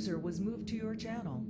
user was moved to your channel.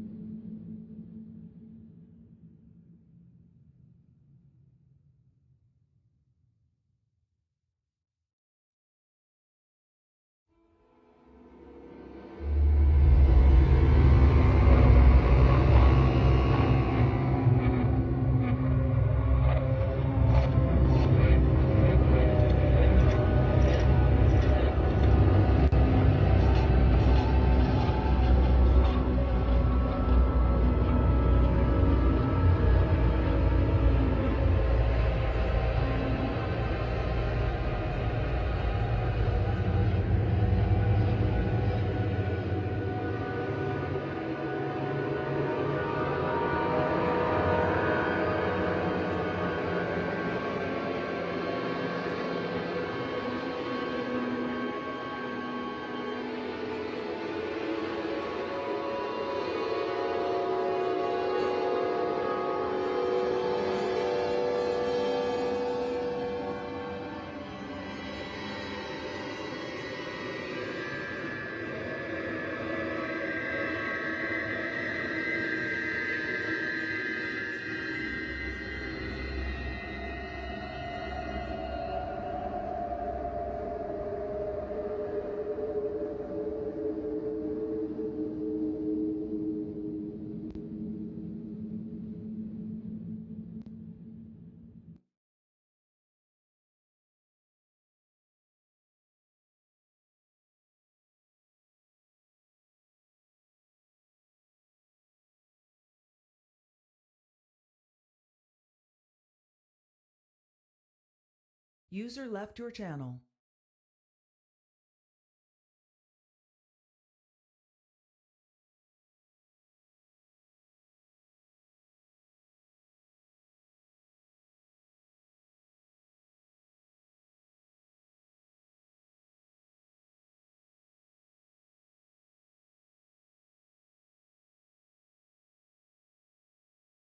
User left your channel.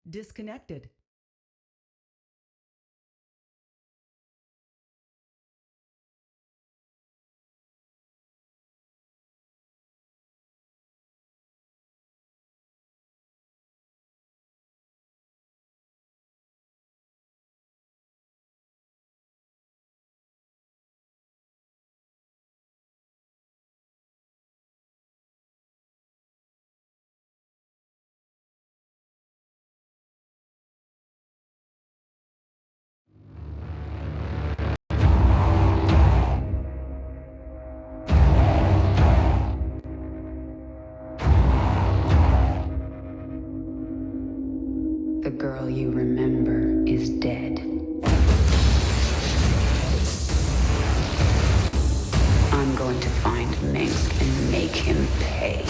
Disconnected. The girl you remember is dead. I'm going to find Minsk and make him pay.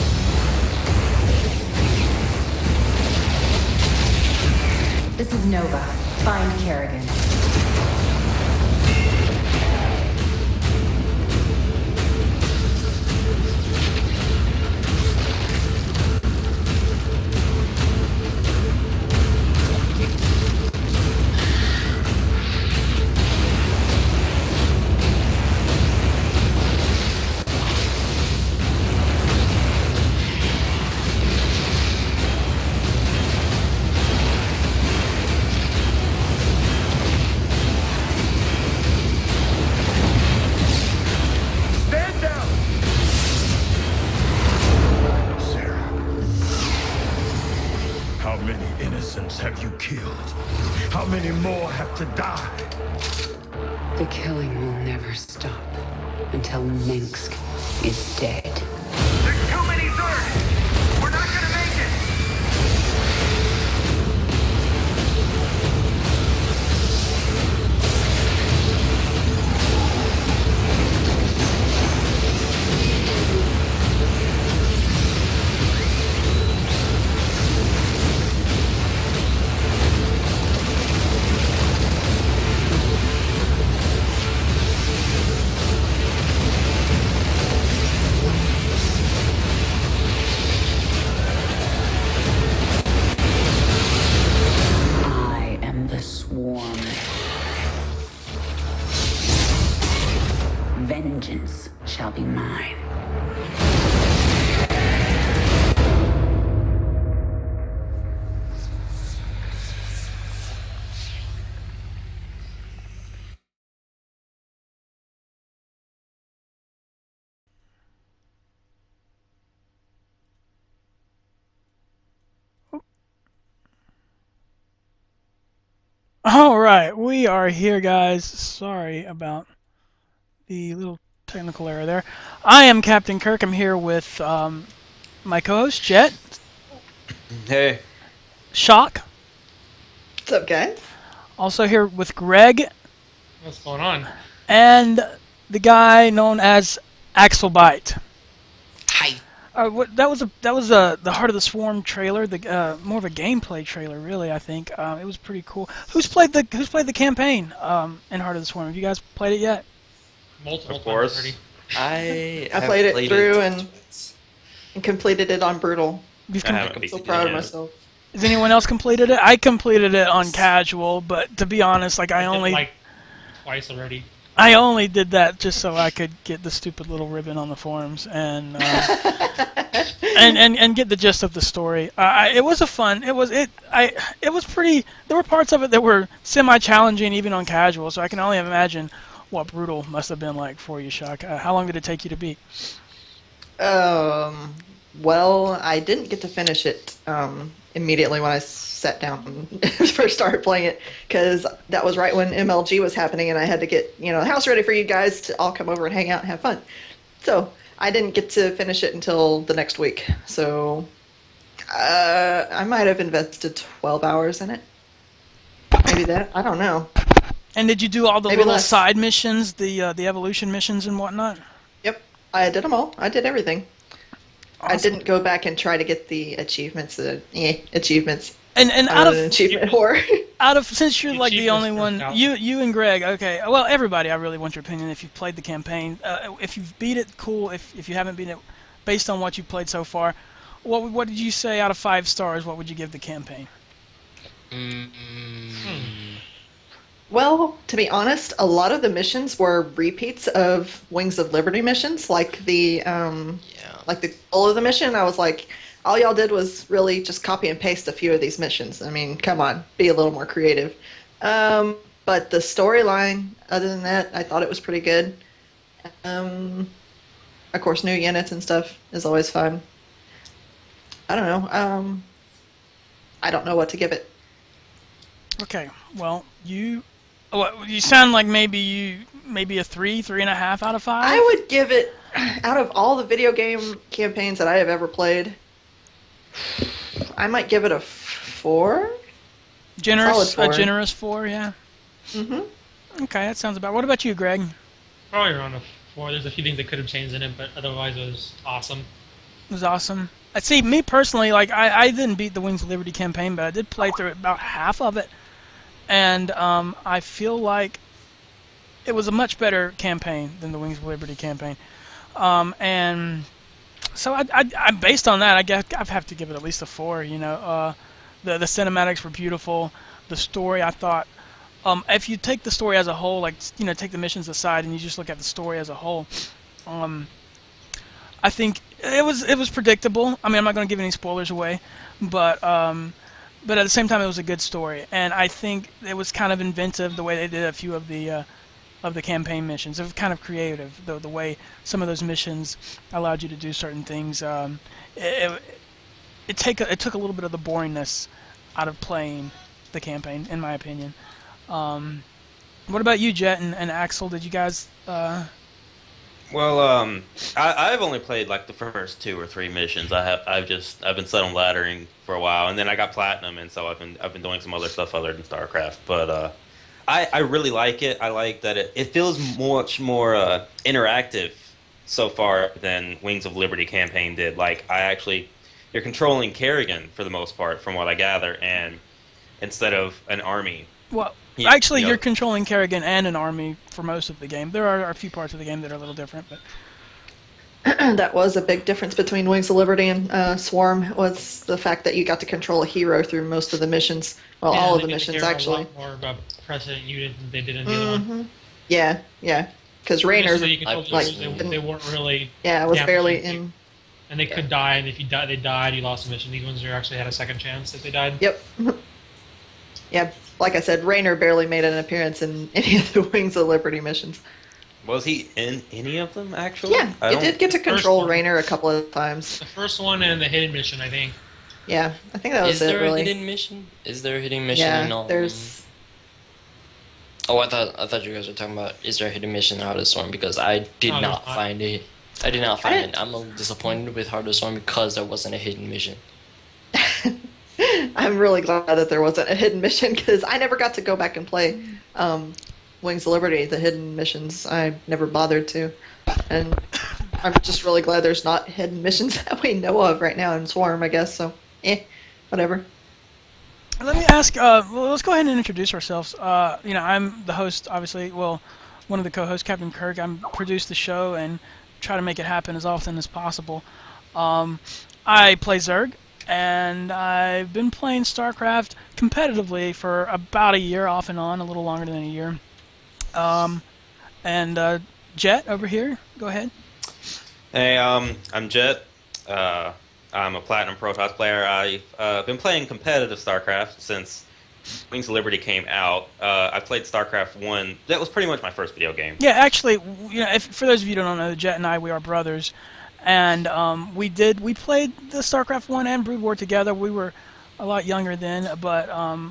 This is Nova. Find Kerrigan. How many innocents have you killed? How many more have to die? The killing will never stop until Minsk is dead. There's too many Zerg! We're not gonna make it! Vengeance shall be mine. All right, we are here, guys. Sorry about the little technical error there. I am Captain Kirk. I'm here with my co-host Jet, Hey. Shock. What's up, guys? Also here with Greg What's going on? and the guy known as Axelbyte. Hi. That was the Heart of the Swarm trailer. The more of a gameplay trailer, really. I think it was pretty cool. Who's played the campaign in Heart of the Swarm? Have you guys played it yet? Multiple Of course. times I played it through and completed it on Brutal. You've I com- haven't I'm so completed proud it of yet. myself. Has anyone else completed it? I completed it on casual, but to be honest, like I did only like twice already. did that just so I could get the stupid little ribbon on the forums and and get the gist of the story. It was it was pretty. There were parts of it that were semi-challenging even on casual, so I can only imagine what Brutal must have been like for you, Shock. How long did it take you to beat? Well, I didn't get to finish it immediately when I sat down and first started playing it, because that was right when MLG was happening, and I had to get the house ready for you guys to all come over and hang out and have fun. So I didn't get to finish it until the next week. So I might have invested 12 hours in it. Maybe that. I don't know. And did you do all the Maybe little less. side missions, the evolution missions and whatnot? Yep, I did them all. I did everything. I Awesome. didn't go back and try to get the achievements. Achievements. And I'm out an of achievement whore. since you're The like the achievements only one, worked out. you and Greg, okay. Well, everybody, I really want your opinion. If you've played the campaign, if you've beat it, cool. If you haven't beaten it, based on what you've played so far, what did you say out of 5 stars? What would you give the campaign? Well, to be honest, a lot of the missions were repeats of Wings of Liberty missions, like the goal of the mission. I was like, all y'all did was really just copy and paste a few of these missions. I mean, come on, be a little more creative. But the storyline, other than that, I thought it was pretty good. Of course, new units and stuff is always fun. I don't know. I don't know what to give it. Okay, well, you sound like maybe a 3.5 out of 5. I would give it, out of all the video game campaigns that I have ever played, I might give it a 4. Generous, solid 4. a generous 4, yeah. Mm-hmm. Okay, that sounds about. What about you, Greg? Probably around a 4. There's a few things that could have changed in it, but otherwise it was awesome. It was awesome. I see. Me personally, like I didn't beat the Wings of Liberty campaign, but I did play through about half of it, and I feel like it was a much better campaign than the Wings of Liberty campaign, and so I based on that, I guess I have to give it at least a 4. The cinematics were beautiful. The story, I thought, if you take the story as a whole, like take the missions aside and you just look at the story as a whole, I think it was predictable. I mean, I'm not going to give any spoilers away, but at the same time, it was a good story, and I think it was kind of inventive the way they did a few of the campaign missions. It was kind of creative, the way some of those missions allowed you to do certain things. It took a little bit of the boringness out of playing the campaign, in my opinion. What about you, Jet and Axel? Did you guys? Well, I've only played like the first 2 or 3 missions. I've been set on laddering for a while, and then I got platinum, and so I've been doing some other stuff other than StarCraft. But I really like it. I like that it feels much more interactive so far than Wings of Liberty campaign did. Like you're controlling Kerrigan for the most part, from what I gather, and instead of an army. Well, Yeah, actually, you know. you're controlling Kerrigan and an army for most of the game. There are a few parts of the game that are a little different, but That was a big difference between Wings of Liberty and Swarm, was the fact that you got to control a hero through most of the missions. Well, all of the they made missions, hero actually. A lot more of a precedent unit than they did in the other one. Mm-hmm. Yeah. Because Rainer's, So you control like, players, they weren't really. yeah, it was barely damaging. in. And they could die, and if you died, they died. You lost the mission. These ones, you actually had a second chance if they died. Yep. Yeah, like I said, Rainer barely made an appearance in any of the Wings of Liberty missions. Was he in any of them actually? Yeah, I you don't- did get to First control one. Rainer a couple of times. The first one and the hidden mission, I think. Yeah, I think that was Is it, there really. a hidden mission? Is there a hidden mission Yeah, in all? there's Oh, I thought you guys were talking about is there a hidden mission in Heart of the Storm, because I did No, not there's not. find it. I did not find it. I'm a little disappointed with Heart of the Storm because there wasn't a hidden mission. I'm really glad that there wasn't a hidden mission because I never got to go back and play Wings of Liberty, the hidden missions. I never bothered to. And I'm just really glad there's not hidden missions that we know of right now in Swarm, I guess. So, whatever. Let me ask. Well, let's go ahead and introduce ourselves. I'm the host, obviously. Well, one of the co-hosts, Captain Kirk. I produce the show and try to make it happen as often as possible. I play Zerg, and I've been playing StarCraft competitively for about a year, off and on, a little longer than a year. And Jet over here, go ahead. Hey, I'm Jet. I'm a Platinum Protoss player. I've been playing competitive StarCraft since Wings of Liberty came out. I played StarCraft 1. That was pretty much my first video game. Yeah, actually, for those of you who don't know, Jet and I, we are brothers, and we played the StarCraft 1 and Brood War together. We were a lot younger then, but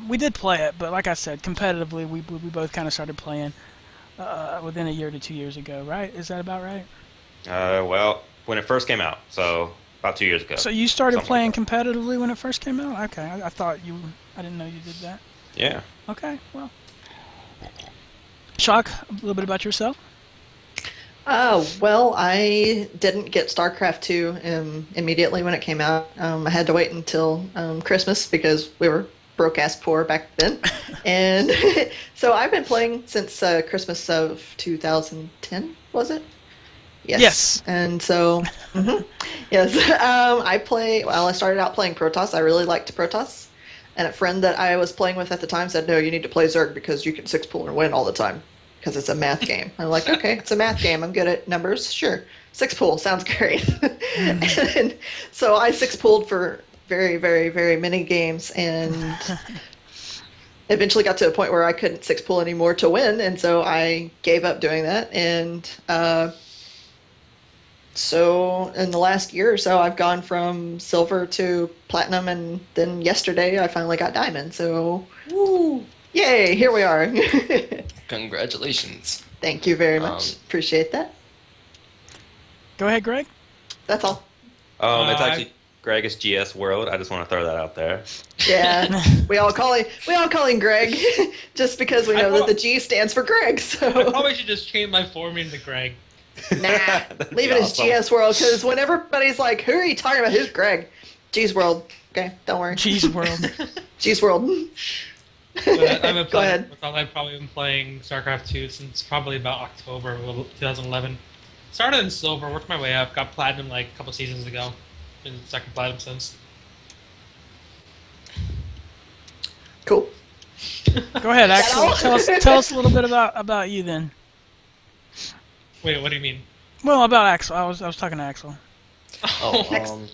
we did play it. But like I said, competitively, we both kind of started playing within a year to 2 years ago, right? Is that about right? Well, when it first came out, so about 2 years ago. So you started Something playing like competitively when it first came out? Okay, I thought you. I didn't know you did that. Yeah. Okay, well. Shock, a little bit about yourself. Well, I didn't get StarCraft 2 immediately when it came out. I had to wait until Christmas because we were broke-ass poor back then. And so I've been playing since Christmas of 2010, was it? Yes. And so, yes, I started out playing Protoss. I really liked Protoss. And a friend that I was playing with at the time said, no, you need to play Zerg because you can 6-pool and win all the time because it's a math game. I'm like, okay, it's a math game. I'm good at numbers. Sure. 6-pool sounds great. And so I 6-pooled for very, very, very many games and eventually got to a point where I couldn't 6-pool anymore to win. And so I gave up doing that. And so in the last year or so, I've gone from silver to platinum, and then yesterday I finally got diamond. So, woo, yay! Here we are. Congratulations. Thank you very much. Appreciate that. Go ahead, Greg. That's all. It's actually Greg is GS World. I just want to throw that out there. Yeah, we all call him Greg, just because we know that the G stands for Greg. I So probably should just change my form into Greg. nah, leave it as GS World, because when everybody's like, "Who are you talking about? Who's Greg?" G's World. Okay, don't worry. Cheese World. G's World. But I've been Go ahead. I've probably been playing StarCraft 2 since probably about October of 2011. Started in silver, worked my way up, got platinum like a couple seasons ago. Been second platinum since. Cool. Go ahead, that Axel. all? Tell us a little bit about you then. Wait, what do you mean? Well, about Axel. I was talking to Axel. Oh,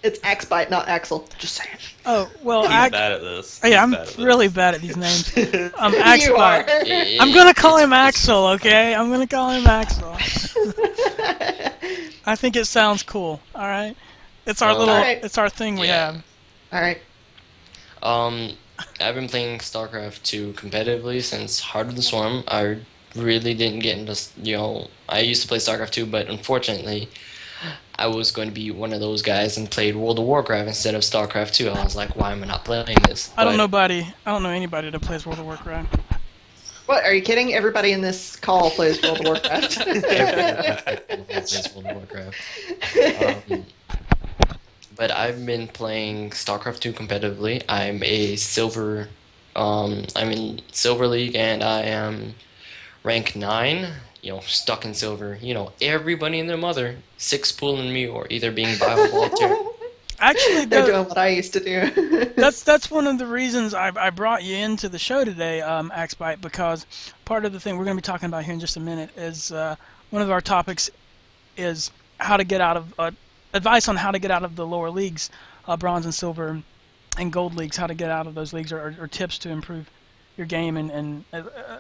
It's Axbite, not Axel. Just saying. Oh well, He's Ax. bad at this. Yeah, He's I'm bad at this. really bad at these names. You are. Axbite. I'm gonna call him Axel, okay? I'm gonna call him Axel. I think it sounds cool. All right, it's our little, Alright. it's our thing we Yeah. have. All right. I've been playing StarCraft 2 competitively since Heart of the Swarm. I really didn't get into, I used to play StarCraft 2, but unfortunately, I was going to be one of those guys and played World of Warcraft instead of StarCraft 2. I was like, why am I not playing this? I don't know anybody that plays World of Warcraft. What, are you kidding? Everybody in this call plays World of Warcraft. Plays World of Warcraft. But I've been playing StarCraft 2 competitively. I'm in Silver League, and I am rank 9. Stuck in silver. Everybody and their mother 6-pooling me or either being Bible or Actually, They're doing what I used to do. that's one of the reasons I brought you into the show today, Axbite, because part of the thing we're going to be talking about here in just a minute is one of our topics is how to get out of advice on how to get out of the lower leagues, bronze and silver and gold leagues, how to get out of those leagues, or tips to improve your game and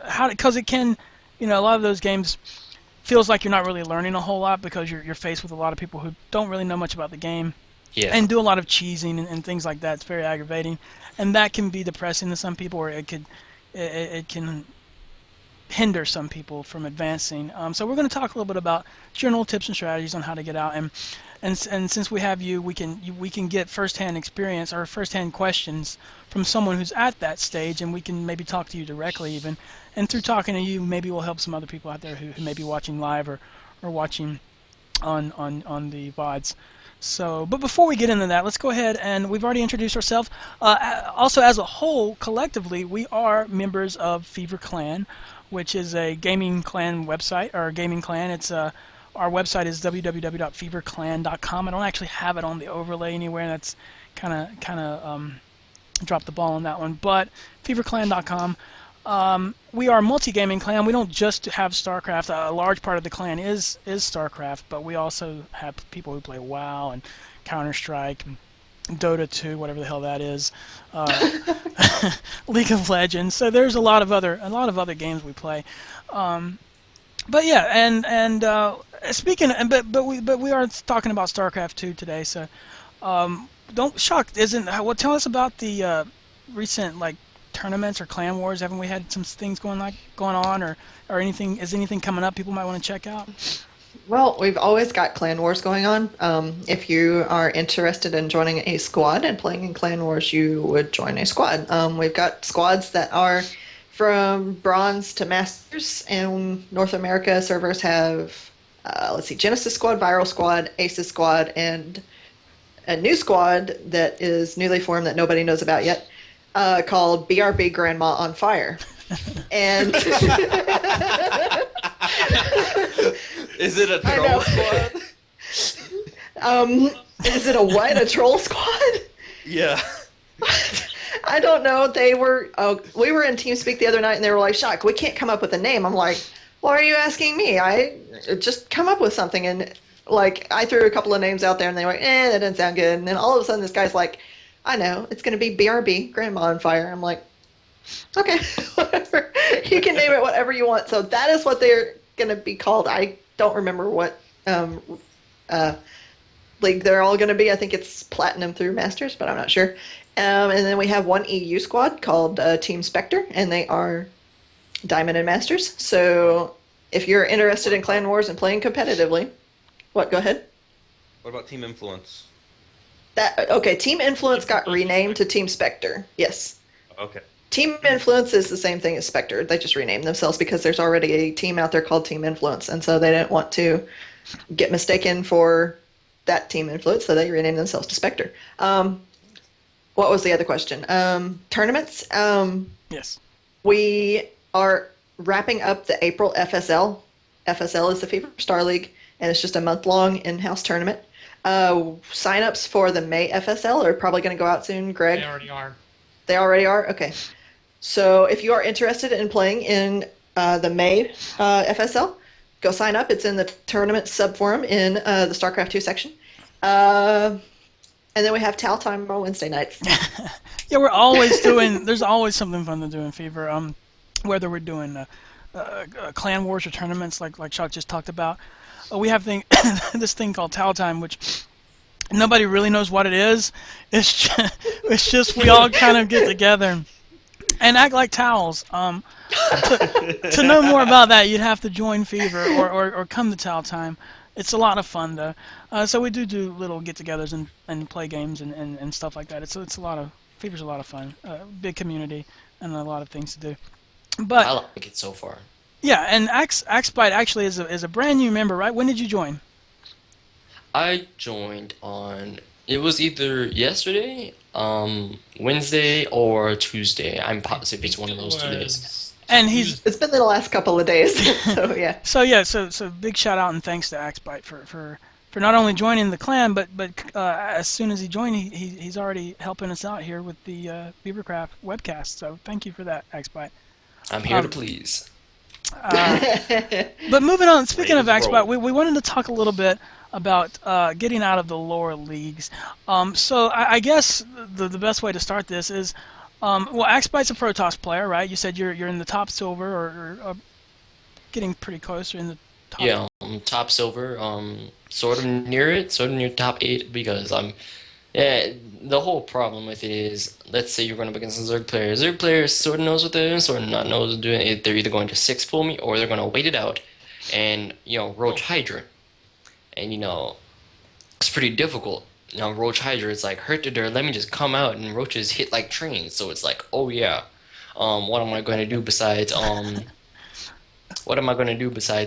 how, because it can, a lot of those games feels like you're not really learning a whole lot because you're faced with a lot of people who don't really know much about the game. Yeah. And do a lot of cheesing and things like that. It's very aggravating, and that can be depressing to some people, or it can hinder some people from advancing. So we're going to talk a little bit about general tips and strategies on how to get out. And since we have you, we can get firsthand experience or firsthand questions from someone who's at that stage, and we can maybe talk to you directly even. And through talking to you, maybe we'll help some other people out there who may be watching live or watching on the VODs. So, but before we get into that, let's go ahead and we've already introduced ourselves. Also, as a whole, collectively, we are members of Fever Clan, which is a gaming clan website, or a gaming clan. It's our website is www.feverclan.com. I don't actually have it on the overlay anywhere. That's kind of dropped the ball on that one. But feverclan.com. We are a multi-gaming clan. We don't just have StarCraft. A large part of the clan is StarCraft, but we also have people who play WoW and Counter-Strike and Dota 2, whatever the hell that is, League of Legends. So there's a lot of other games we play. But yeah, and speaking, but we are talking about StarCraft 2 today. So don't shock. Tell us about the recent tournaments or clan wars. Haven't we had some things going on or anything? Is anything coming up people might want to check out? Well, we've always got clan wars going on. If you are interested in joining a squad and playing in clan wars, you would join a squad. We've got squads that are from bronze to masters. In North America, servers have Genesis Squad, Viral Squad, Aces Squad, and a new squad that is newly formed that nobody knows about yet, called BRB Grandma on Fire. And is it a troll squad? Is it a what? A troll squad? Yeah. I don't know. We were in TeamSpeak the other night, and they were like, "Shock, we can't come up with a name." I'm like, "Why are you asking me? I just come up with something." And I threw a couple of names out there, and they were like, that doesn't sound good. And then all of a sudden, this guy's like, "I know, it's going to be BRB, Grandma on Fire." I'm like, "Okay, whatever. You can name it whatever you want." So that is what they're going to be called. I don't remember what league they're all going to be. I think it's Platinum through Masters, but I'm not sure. And then we have one EU squad called Team Spectre, and they are Diamond and Masters. So if you're interested in Clan Wars and playing competitively, go ahead. What about Team Influence? Team Influence got renamed to Team Spectre. Yes. Okay. Team Influence is the same thing as Spectre. They just renamed themselves because there's already a team out there called Team Influence, and so they didn't want to get mistaken for that Team Influence, so they renamed themselves to Spectre. What was the other question? Tournaments? Yes. We are wrapping up the April FSL. FSL is the Fever Star League, and it's just a month-long in-house tournament. Sign-ups for the May FSL are probably going to go out soon, Greg? They already are. They already are? Okay. So if you are interested in playing in the May FSL, go sign up. It's in the tournament subforum in the StarCraft 2 section. And then we have Tau Time on Wednesday nights. Yeah, we're always there's always something fun to do in Fever. Whether we're doing clan wars or tournaments like Shock just talked about. We have this thing called Tau Time, which nobody really knows what it is. It's just we all kind of get together and act like towels. To know more about that, you'd have to join Fever or come to Tau Time. It's a lot of fun though. So we do little get-togethers and play games and stuff like that. It's a lot of Fever's a lot of fun. Big community and a lot of things to do. But I like it so far. Yeah, and Axbite actually is a brand new member, right? When did you join? I joined on, it was either yesterday, Wednesday, or Tuesday. I'm positive it's one of those 2 days. And it's been the last couple of days, so yeah. So big shout out and thanks to Axbite for not only joining the clan, but as soon as he joined, he's already helping us out here with the Fevercraft webcast. So thank you for that, Axbite. I'm here to please. But moving on, speaking of Axbite, we wanted to talk a little bit about getting out of the lower leagues. So I guess the best way to start this is, Axbite's a Protoss player, right? You said you're in the top silver or getting pretty close. You're in the top. Yeah, top silver. Sort of near it, sort of near top 8 because Yeah, the whole problem with it is, let's say you're going up against a Zerg player. Zerg player sort of knows what they're doing, sort of not knows what they're doing. They're either going to six pull me or they're going to wait it out and, Roach Hydra. And, it's pretty difficult. Roach Hydra, it's like, hurt to dirt, let me just come out, and roaches hit like trains. So it's like, oh yeah, what am I going to do besides,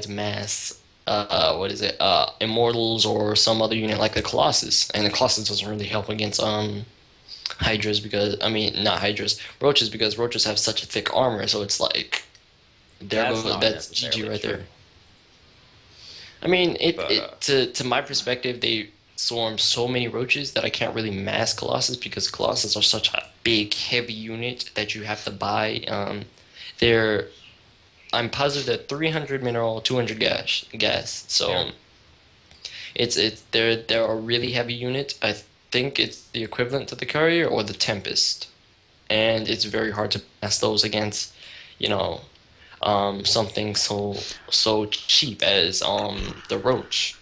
mass Immortals or some other unit like the Colossus? And the Colossus doesn't really help against Hydras because, not Hydras, Roaches, because Roaches have such a thick armor, so it's like, that's GG right there. I mean, to my perspective, they swarm so many Roaches that I can't really mass Colossus because Colossus are such a big, heavy unit that you have to buy. I'm positive that 300 mineral, 200 gas. So they're a really heavy unit. I think it's the equivalent to the Courier or the Tempest, and it's very hard to mass those against, something so cheap as the Roach.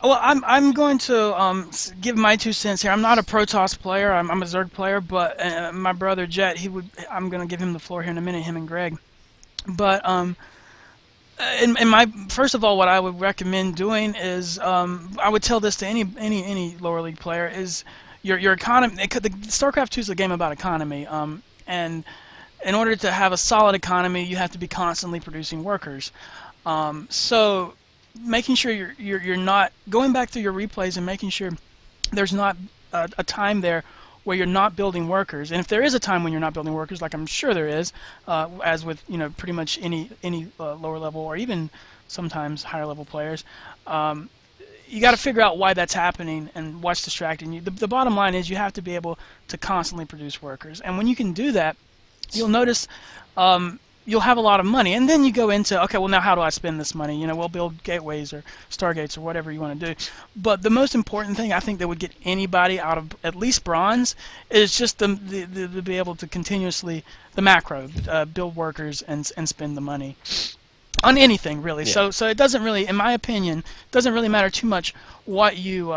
Well, I'm going to give my 2 cents here. I'm not a Protoss player. I'm a Zerg player, but my brother Jet, I'm going to give him the floor here in a minute. Him and Greg. But in my first of all, what I would recommend doing is I would tell this to any lower league player is your economy. The StarCraft 2 is a game about economy, and in order to have a solid economy, you have to be constantly producing workers. So making sure you're not going back through your replays and making sure there's not a time there where you're not building workers. And if there is a time when you're not building workers, like I'm sure there is, as with pretty much any lower level or even sometimes higher level players, you got to figure out why that's happening and what's distracting you. The bottom line is you have to be able to constantly produce workers, and when you can do that, you'll notice you'll have a lot of money, and then you go into, okay, well, now how do I spend this money? We'll build gateways or stargates or whatever you want to do. But the most important thing I think that would get anybody out of at least bronze is just to be able to continuously, the macro, build workers and spend the money on anything, really. Yeah. So it doesn't really, in my opinion, doesn't really matter too much what you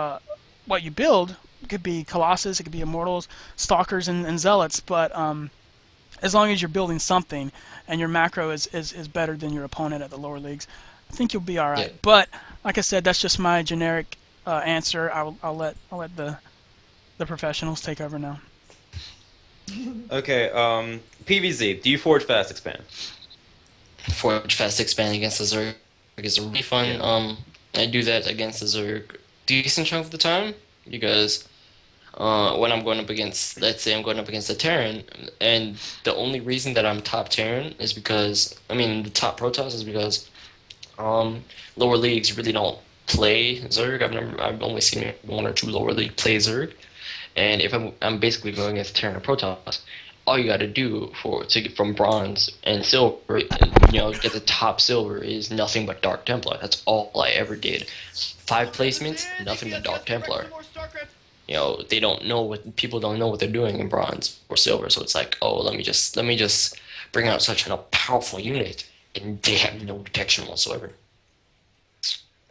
build. It could be Colossus, it could be Immortals, Stalkers, and Zealots, but as long as you're building something and your macro is better than your opponent at the lower leagues, I think you'll be all right. Yeah. But like I said, that's just my generic answer. I'll let the professionals take over now. Okay. PVZ. Do you forge fast expand? Forge fast expand against the Zerg is really fun. Yeah. I do that against the Zerg decent chunk of the time because when I'm going up against, let's say I'm going up against a Terran, and the only reason that I'm top Terran is because, the top Protoss is because lower leagues really don't play Zerg. I've only seen 1 or 2 lower league play Zerg, and if I'm basically going against Terran or Protoss, all you got to do to get from bronze and silver, get the top silver is nothing but Dark Templar. That's all I ever did. 5 placements, nothing but Dark Templar. They don't know people don't know what they're doing in bronze or silver, so it's like, oh, let me just bring out such a powerful unit, and they have no detection whatsoever.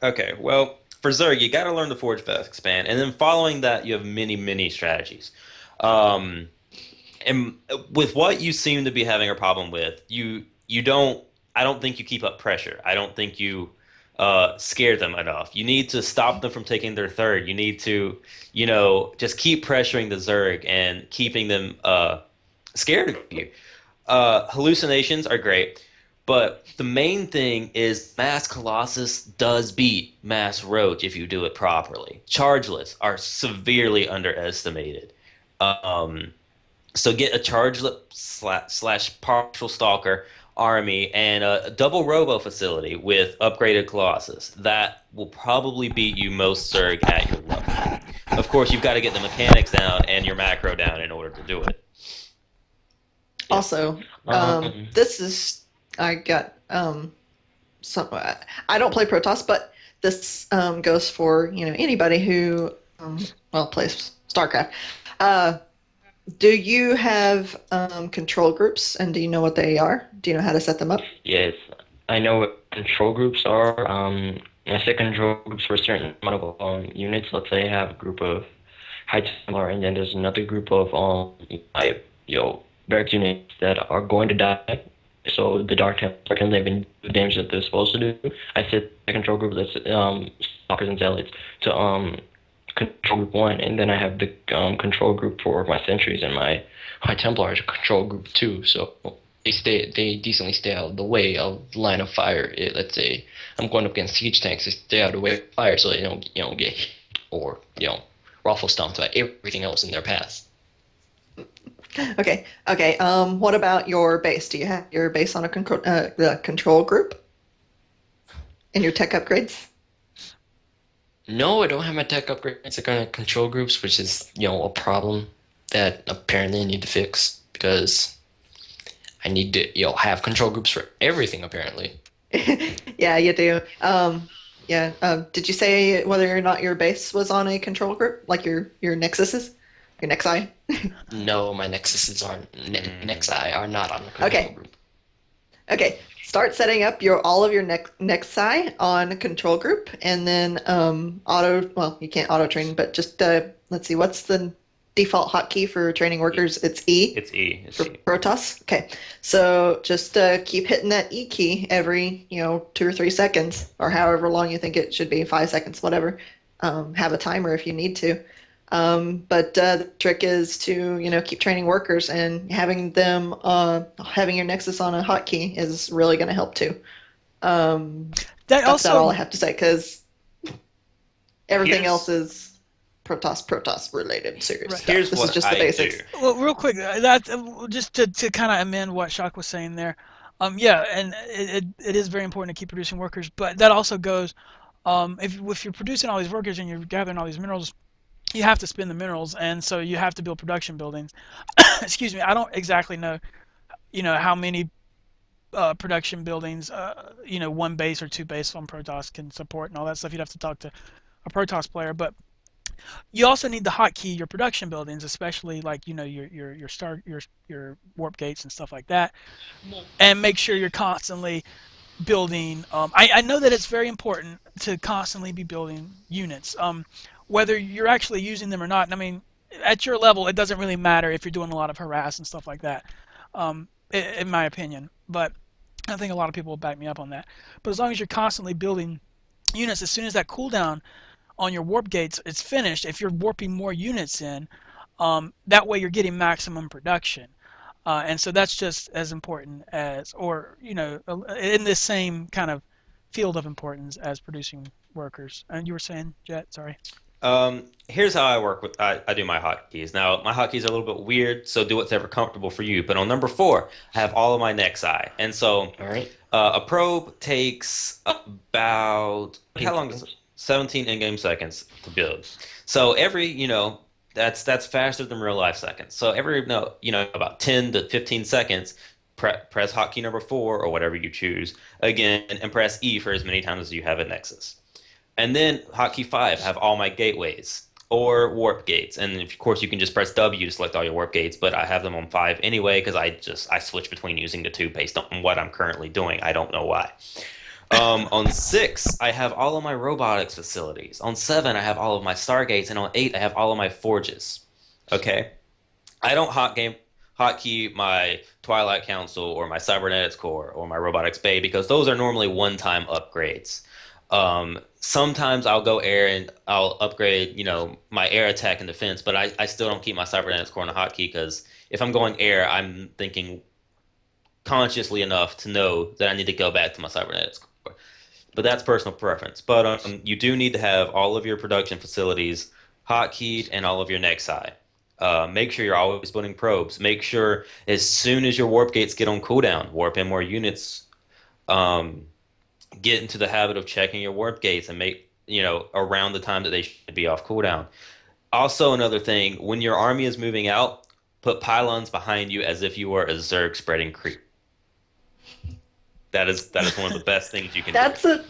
Okay, well, for Zerg, you got to learn to forge fast expand, and then following that, you have many strategies. And with what you seem to be having a problem with, I don't think you keep up pressure. I don't think you scare them enough. You need to stop them from taking their third. You need to, just keep pressuring the Zerg and keeping them scared of you. Hallucinations are great, but the main thing is Mass Colossus does beat Mass Roach if you do it properly. Chargeless are severely underestimated. So get a Chargelet / partial Stalker army and a double robo facility with upgraded Colossus. That will probably beat you most Zerg at your level. Of course, you've got to get the mechanics down and your macro down in order to do it. Also, I got some. I don't play Protoss, but this goes for anybody who plays StarCraft. Do you have control groups, and do you know what they are? Do you know how to set them up? Yes, I know what control groups are. I set control groups for a certain amount of units. Let's say I have a group of High Templar, and then there's another group of my barracks units that are going to die. So the Dark Templar can live and do the damage that they're supposed to do. I set the control group that's Stalkers and Zealots to control group 1, and then I have the control group for my sentries and my High Templar to control group 2. So they decently stay out of the way of line of fire. Let's say I'm going up against siege tanks, they stay out of the way of fire so they don't get hit or ruffle stomped by everything else in their path. Okay. What about your base? Do you have your base on a control group? And your tech upgrades? No, I don't have my tech upgrades on control groups, which is a problem that apparently I need to fix because I need to have control groups for everything apparently. Yeah, you do. Did you say whether or not your base was on a control group, like your Nexuses, your Nexi? No, my Nexuses Nexi are not on the control group. Okay. Start setting up all of your Nexi on control group, and then you can't auto train, but just let's see, what's the default hotkey for training workers? It's E. It's E. For Protoss. Okay, so just keep hitting that E key every 2 or 3 seconds, or however long you think it should be, 5 seconds, whatever. Have a timer if you need to. But the trick is to keep training workers, and having them having your Nexus on a hotkey is really going to help too. That's all I have to say, because everything else is Protoss related serious stuff. Here's this what is just the basics. Well, real quick, that just to kind of amend what Shock was saying there. Yeah, and it is very important to keep producing workers, but that also goes if you're producing all these workers and you're gathering all these minerals, you have to spend the minerals, and so you have to build production buildings. Excuse me, I don't exactly know, how many production buildings, 1 base or 2 base on Protoss can support and all that stuff. You'd have to talk to a Protoss player, but you also need to hotkey your production buildings, especially like your warp gates and stuff like that, and make sure you're constantly building. I know that it's very important to constantly be building units. Whether you're actually using them or not. I mean, at your level, it doesn't really matter if you're doing a lot of harass and stuff like that, in my opinion. But I think a lot of people will back me up on that. But as long as you're constantly building units, as soon as that cooldown on your warp gates is finished, if you're warping more units in, that way you're getting maximum production. And so that's just as important as, or, in this same kind of field of importance as producing workers. And you were saying, Jet, sorry. Here's how I work with I do my hotkeys. Now, my hotkeys are a little bit weird, so do what's ever comfortable for you. But on number 4, I have all of my Nexi. And so a probe takes about, how long is it? 17 in-game seconds to build. So every, that's faster than real life seconds. So every, about 10 to 15 seconds, press hotkey number 4 or whatever you choose again, and press E for as many times as you have a Nexus. And then hotkey 5, have all my gateways or warp gates. And of course, you can just press W to select all your warp gates, but I have them on 5 anyway because I switch between using the 2 based on what I'm currently doing. I don't know why. On 6, I have all of my robotics facilities. On 7, I have all of my Stargates, and on 8, I have all of my forges. Okay? I don't hotkey my Twilight Council or my Cybernetics Core or my Robotics Bay because those are normally one-time upgrades. Sometimes I'll go air and I'll upgrade, my air attack and defense, but I still don't keep my Cybernetics Core on a hotkey because if I'm going air, I'm thinking consciously enough to know that I need to go back to my Cybernetics Core. But that's personal preference. But you do need to have all of your production facilities hotkeyed and all of your Nexi. Make sure you're always building probes. Make sure as soon as your warp gates get on cooldown, warp in more units. Get into the habit of checking your warp gates and make, around the time that they should be off cooldown. Also, another thing, when your army is moving out, put pylons behind you as if you were a Zerg spreading creep. That is one of the best things you can do.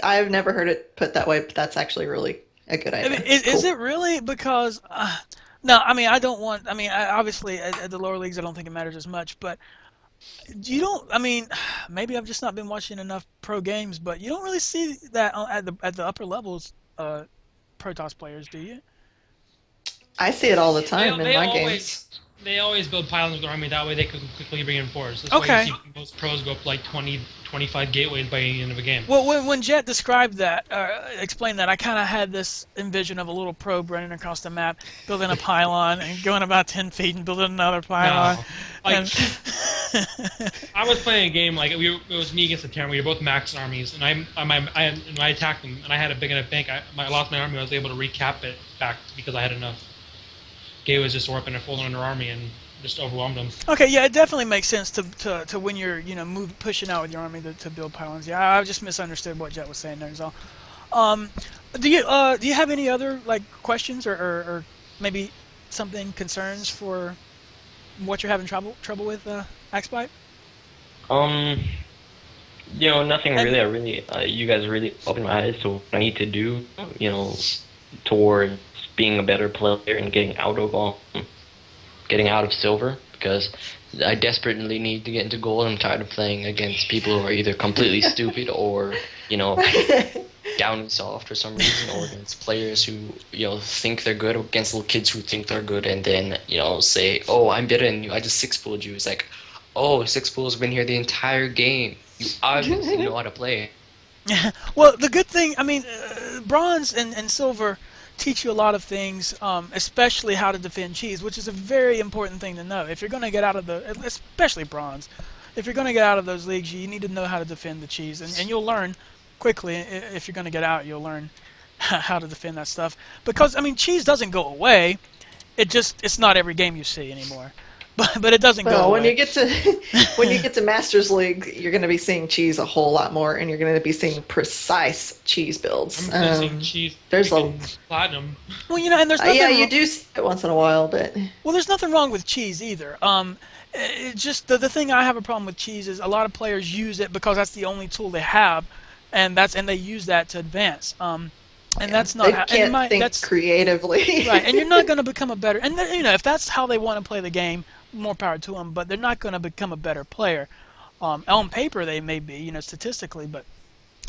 I've never heard it put that way, but that's actually really a good idea. Is it really? Because, no, obviously at the lower leagues, I don't think it matters as much, but maybe I've just not been watching enough pro games, but you don't really see that at the upper levels, Protoss players, do you? I see it all the time They in my always games. they always build pylons with their army. That way they can quickly bring in force. That's why Okay. you see most pros go up like 20, 25 gateways by the end of a game. Well, when Jet described that, explained that, I kind of had this envision of a little probe running across the map, building a pylon and going about 10 feet and building another pylon. No. Like, And- I was playing a game like it was me against the Terran. We were both max armies, and I attacked them, and I had a big enough bank. I lost my army. I was able to recap it back because I had enough. Gay was just warping and folding on their army and just overwhelmed them. Okay, yeah, it definitely makes sense to when you're pushing out with your army to build pylons. Yeah, I just misunderstood what Jet was saying there. So, do you have any other like questions or maybe something concerns for what you're having trouble with, Axbite? Nothing really. You guys really opened my eyes to what I need to do, towards being a better player and getting out of silver, because I desperately need to get into gold. I'm tired of playing against people who are either completely stupid or, down and soft for some reason, or against players who, think they're good, or against little kids who think they're good and then, say, oh, I'm better than you, I just six-pooled you. It's like, oh, six-pool's been here the entire game. You obviously know how to play. Well, the good thing, bronze and silver teach you a lot of things, especially how to defend cheese, which is a very important thing to know. If you're going to get out of especially bronze, if you're going to get out of those leagues, you need to know how to defend the cheese, and you'll learn quickly. If you're going to get out, you'll learn how to defend that stuff, because cheese doesn't go away. It's not every game you see anymore. But it doesn't go away. When you get to Masters League, you're going to be seeing cheese a whole lot more, and you're going to be seeing precise cheese builds. I'm seeing cheese. There's platinum. Well, and there's nothing. Yeah, you do see it once in a while, but well, there's nothing wrong with cheese either. It's just the thing I have a problem with cheese is a lot of players use it because that's the only tool they have, and they use that to advance. And that's not. They can't think creatively. Right, and you're not going to become a better. And if that's how they want to play the game, more power to them. But they're not going to become a better player. On paper, they may be, statistically, but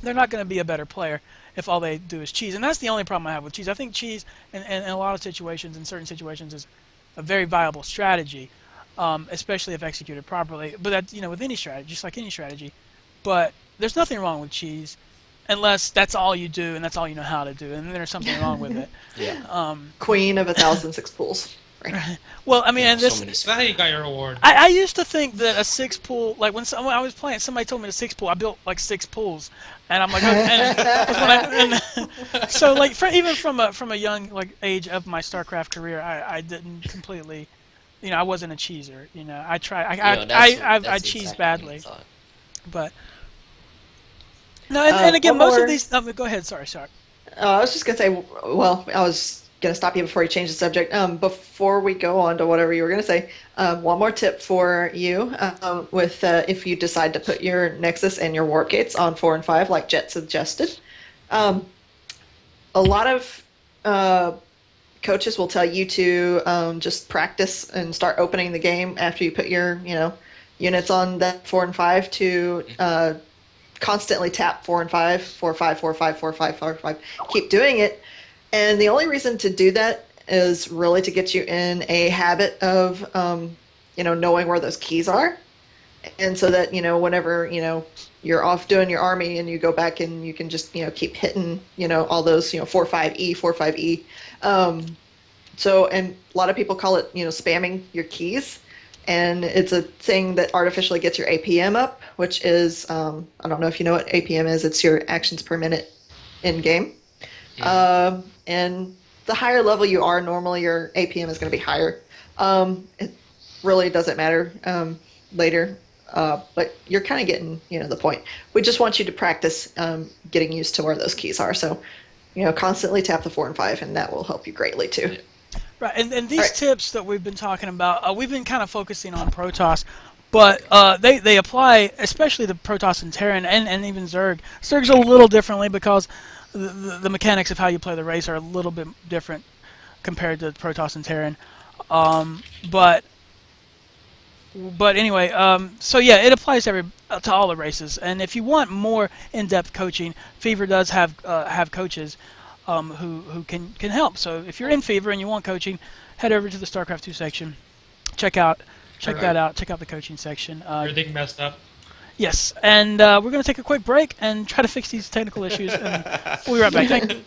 they're not going to be a better player if all they do is cheese. And that's the only problem I have with cheese. I think cheese, in a lot of situations, in certain situations, is a very viable strategy, especially if executed properly. But that, with any strategy, just like any strategy. But there's nothing wrong with cheese. Unless that's all you do and that's all you know how to do, and then there's something wrong with it. Yeah. Queen of 1,006 pools. Right. Well, and this. That's how you got your award. I used to think that a 6-pool, like when I was playing, somebody told me to 6-pool. I built like 6 pools, and I'm like, so like even from a young age of my StarCraft career, I didn't completely, I wasn't a cheeser. I try. I cheese badly, but. No, and again, most of these. Go ahead. Sorry. I was just gonna say. Well, I was gonna stop you before you change the subject. Before we go on to whatever you were gonna say, one more tip for you. With if you decide to put your Nexus and your Warp Gates on 4 and 5, like Jet suggested, a lot of coaches will tell you to just practice and start opening the game after you put your units on that 4 and 5 to. Constantly tap 4 and 5, 4, 5, 4, 5, 4, 5, 4, 5. Keep doing it. And the only reason to do that is really to get you in a habit of, knowing where those keys are. And so that, whenever, you're off doing your army and you go back and you can just, keep hitting, all those, 4, 5E, 4, 5E. And a lot of people call it, spamming your keys. And it's a thing that artificially gets your APM up, which is, I don't know if you know what APM is. It's your actions per minute in game. Yeah. And the higher level you are, normally your APM is going to be higher. It really doesn't matter later, but you're kind of getting, the point. We just want you to practice getting used to where those keys are. So, constantly tap the 4 and 5, and that will help you greatly too. Yeah. Right, and these tips that we've been talking about, we've been kind of focusing on Protoss, but they apply especially to Protoss and Terran and even Zerg. Zerg's a little differently because the mechanics of how you play the race are a little bit different compared to Protoss and Terran. But anyway, so yeah, it applies to all the races. And if you want more in-depth coaching, Fever does have coaches. who can help. So if you're in Fever and you want coaching, head over to the StarCraft 2 section. Check that out. Check out the coaching section. Everything messed up. Yes, and we're going to take a quick break and try to fix these technical issues, and we'll be right back. Thank you.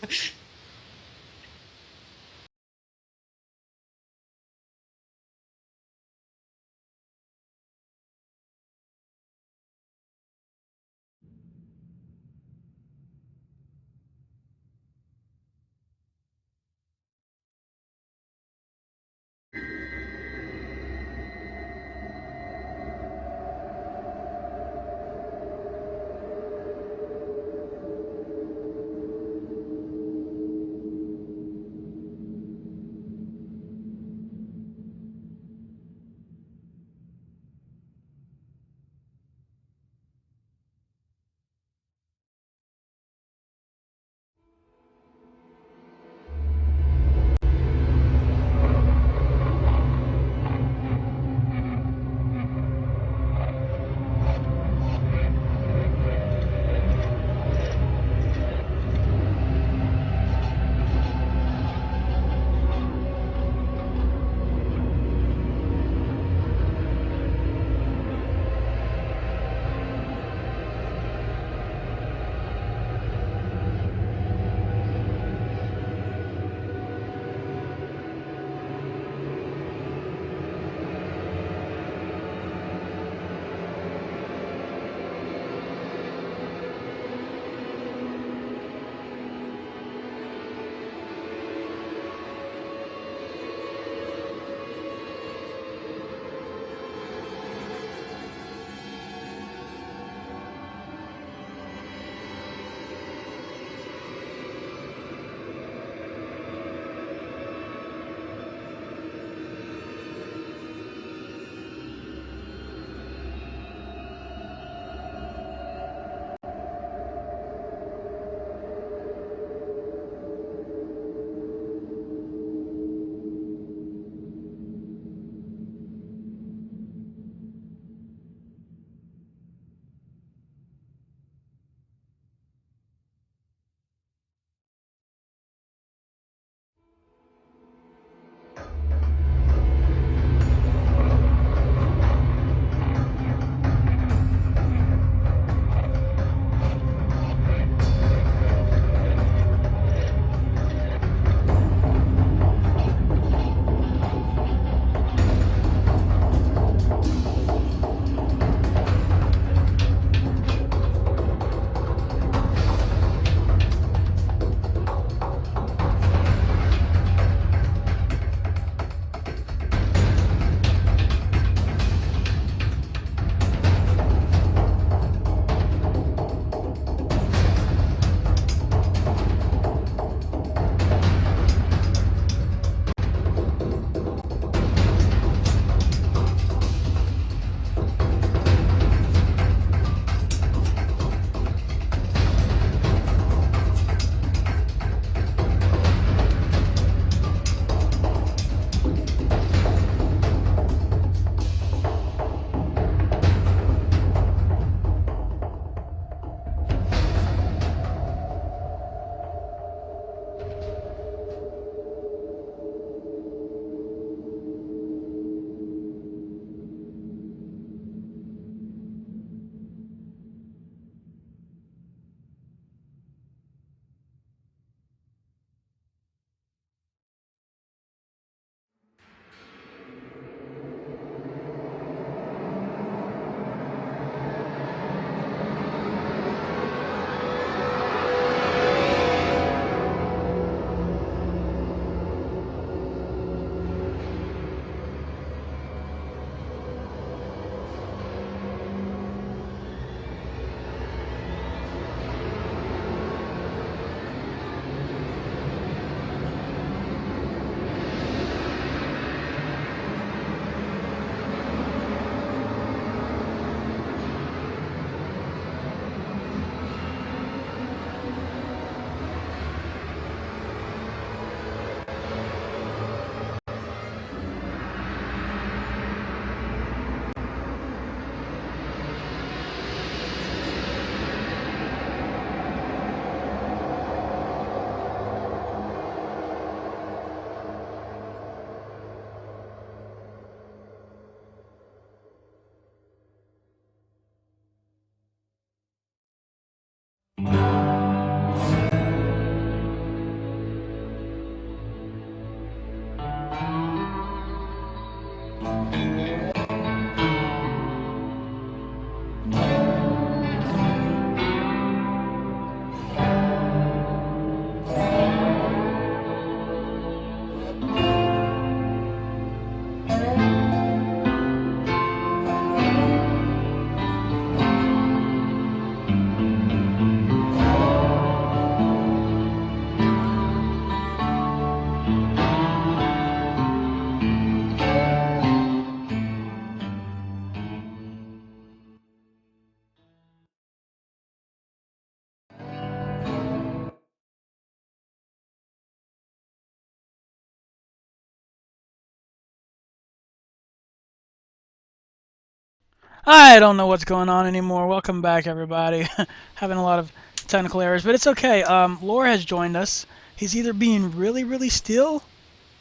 I don't know what's going on anymore. Welcome back, everybody. Having a lot of technical errors, but it's okay. Lore has joined us. He's either being really, really still,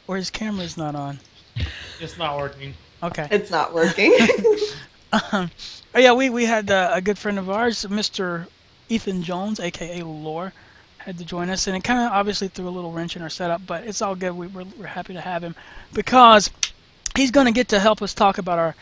or his camera's not on. It's not working. Okay. It's not working. Oh yeah, we had a good friend of ours, Mr. Ethan Jones, aka Lore, had to join us, and it kind of obviously threw a little wrench in our setup, but it's all good. We're happy to have him because he's going to get to help us talk about our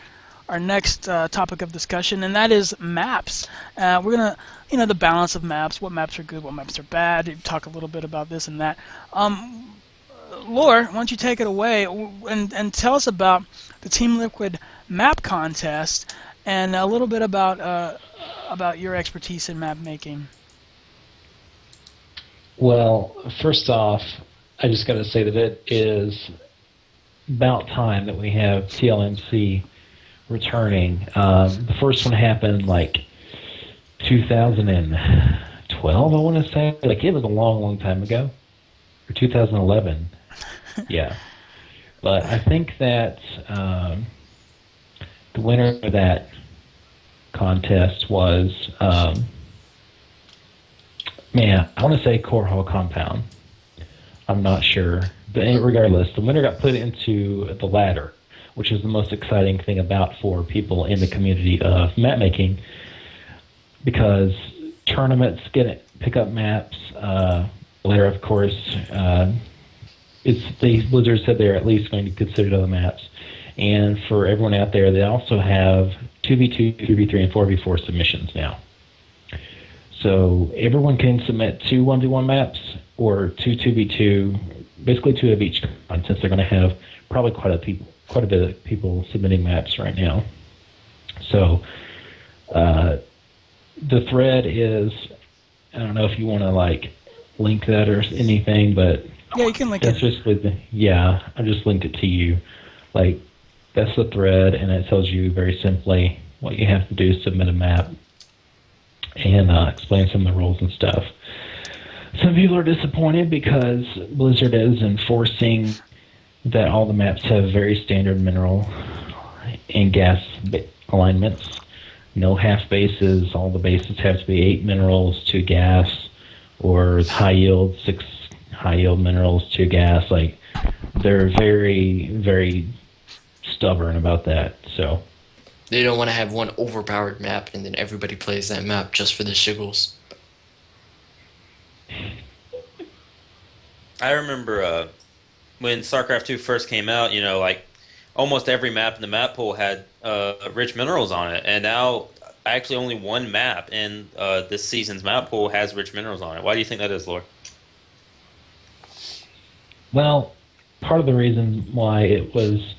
next topic of discussion, and that is maps. We're gonna, the balance of maps, what maps are good, what maps are bad. Talk a little bit about this and that. Lore, why don't you take it away and tell us about the Team Liquid map contest and a little bit about your expertise in map making. Well, first off, I just got to say that it is about time that we have TLMC returning. The first one happened like 2012, I want to say. Like, it was a long, long time ago. Or 2011. Yeah. But I think that the winner of that contest was, I want to say Core Hall Compound. I'm not sure. But regardless, the winner got put into the ladder, which is the most exciting thing about for people in the community of map making, because tournaments pick up maps. Later, of course, Blizzard said they're at least going to consider other maps. And for everyone out there, they also have 2v2, 3v3, and 4v4 submissions now. So everyone can submit 2 1v1 maps or 2 2v2, basically 2 of each kind, since they're going to have probably quite a bit of people submitting maps right now. So the thread is, I don't know if you want to link that or anything, but yeah, you can link that's it. I just linked it to you. That's the thread, and it tells you very simply what you have to do: submit a map and explain some of the rules and stuff. Some people are disappointed because Blizzard is enforcing that all the maps have very standard mineral and gas alignments. No half bases. All the bases have to be 8 minerals, 2 gas, or high yield, 6 high yield minerals, 2 gas. They're very, very stubborn about that. So They don't want to have one overpowered map and then everybody plays that map just for the shiggles. I remember when StarCraft 2 first came out, almost every map in the map pool had rich minerals on it, and now actually only one map in this season's map pool has rich minerals on it. Why do you think that is, Lore? Well, part of the reason why it was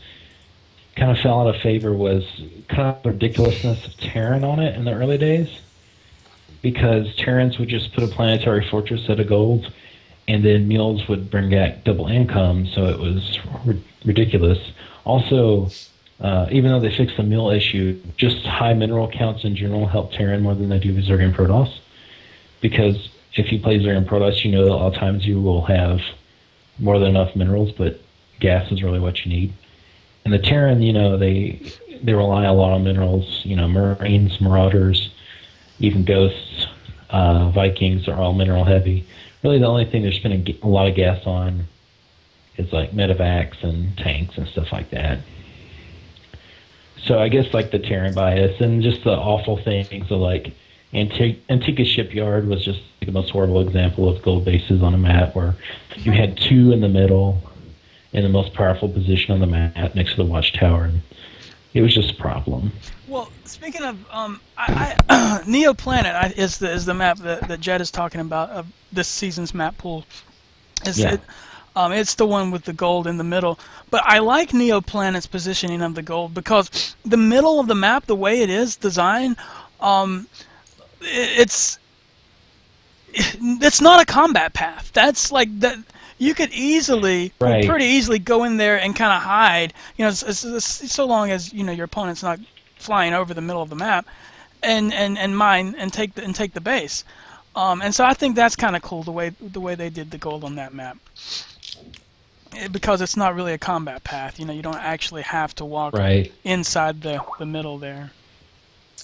kind of fell out of favor was kind of the ridiculousness of Terran on it in the early days, because Terrans would just put a planetary fortress at a gold, and then mules would bring back double income, so it was ridiculous. Also, even though they fixed the mule issue, just high mineral counts in general help Terran more than they do Zerg and Protoss, because if you play Zerg and Protoss, you know that a lot of times you will have more than enough minerals, but gas is really what you need. And the Terran, they rely a lot on minerals. Marines, Marauders, even Ghosts, Vikings are all mineral heavy. Really, the only thing they're spending a lot of gas on is medevacs and tanks and stuff like that. So I guess the Terran bias and just the awful things of Antigua Shipyard was just the most horrible example of gold bases on a map where you had two in the middle in the most powerful position on the map next to the watchtower. And it was just a problem. Well, speaking of, Neo Planet is the map that Jed is talking about of this season's map pool. It's the one with the gold in the middle. But I like Neo Planet's positioning of the gold because the middle of the map, the way it is designed, it's not a combat path. That's like that. You could easily, pretty easily, go in there and kind of hide. You know, so long as your opponent's not flying over the middle of the map, and mine and take the base. And so I think that's kind of cool the way they did the gold on that map, because it's not really a combat path. You don't actually have to walk inside the middle there.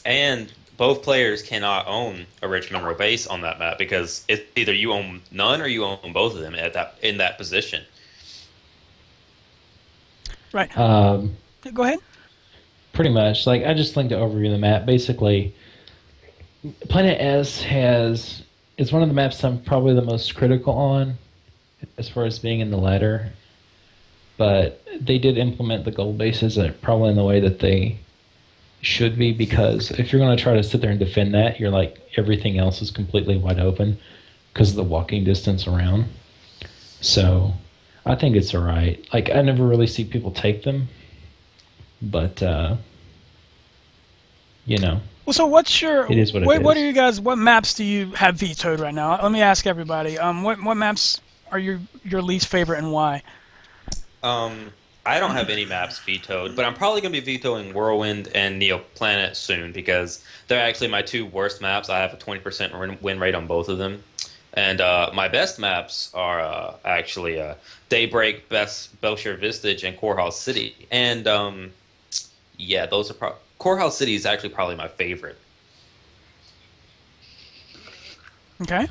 And both players cannot own a rich mineral base on that map because it's either you own none or you own both of them in that position. Right. Go ahead. Pretty much. Like, I just linked the overview of the map. Basically, Planet S is one of the maps I'm probably the most critical on as far as being in the ladder. But they did implement the gold bases probably in the way that they should be, because if you're going to try to sit there and defend that, you're like, everything else is completely wide open because of the walking distance around. So I think it's alright. Like, I never really see people take them, but Well, so what's your? It is what it is. What are you guys? What maps do you have vetoed right now? Let me ask everybody. What maps are your least favorite and why? I don't have any maps vetoed, but I'm probably going to be vetoing Whirlwind and Neo Planet soon because they're actually my two worst maps. I have a 20% win rate on both of them. And my best maps are actually Daybreak, Belshire Vistage, and Corehouse City. And those are Corehouse City is actually probably my favorite. Okay.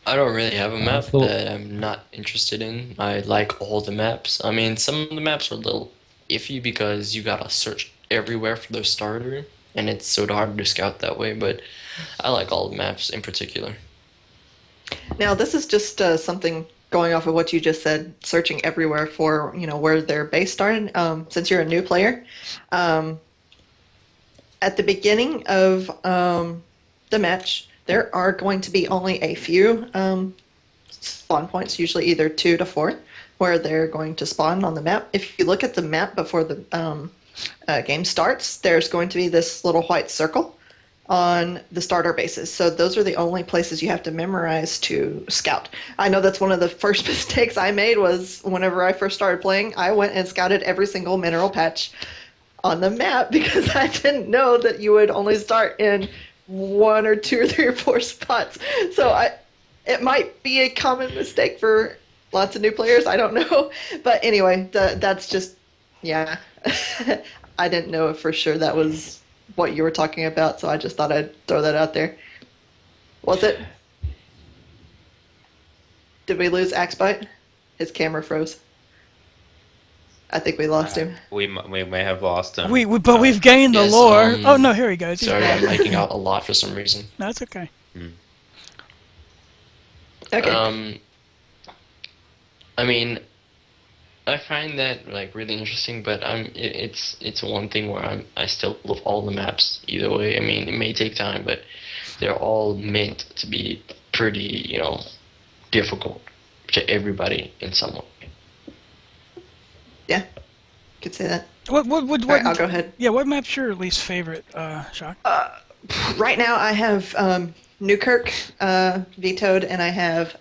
I don't really have a map that I'm not interested in. I like all the maps. I mean, some of the maps are a little iffy because you gotta search everywhere for their starter, and it's sort of hard to scout that way, but I like all the maps in particular. Now, this is just something going off of what you just said, searching everywhere for, where their base started. Since you're a new player, at the beginning of the match, there are going to be only a few spawn points, usually either 2 to 4, where they're going to spawn on the map. If you look at the map before the game starts, there's going to be this little white circle on the starter bases. So those are the only places you have to memorize to scout. I know that's one of the first mistakes I made was whenever I first started playing, I went and scouted every single mineral patch on the map because I didn't know that you would only start in 1 or 2 or 3 or 4 spots. So it might be a common mistake for lots of new players. I don't know. But anyway, that's just, I didn't know for sure that was what you were talking about, so I just thought I'd throw that out there. Was it? Did we lose Axebite? His camera froze. I think we lost him. We may have lost him. But we've gained the lore. Oh no, here he goes. Sorry, I'm lagging out a lot for some reason. No, that's okay. Okay. I mean, I find that really interesting, but it's one thing where I still love all the maps either way. I mean, it may take time, but they're all meant to be pretty, difficult to everybody in some way. Yeah, could say that. What? Right, I'll go ahead. Yeah, what map's your least favorite, Shock? Right now, I have Newkirk vetoed, and I have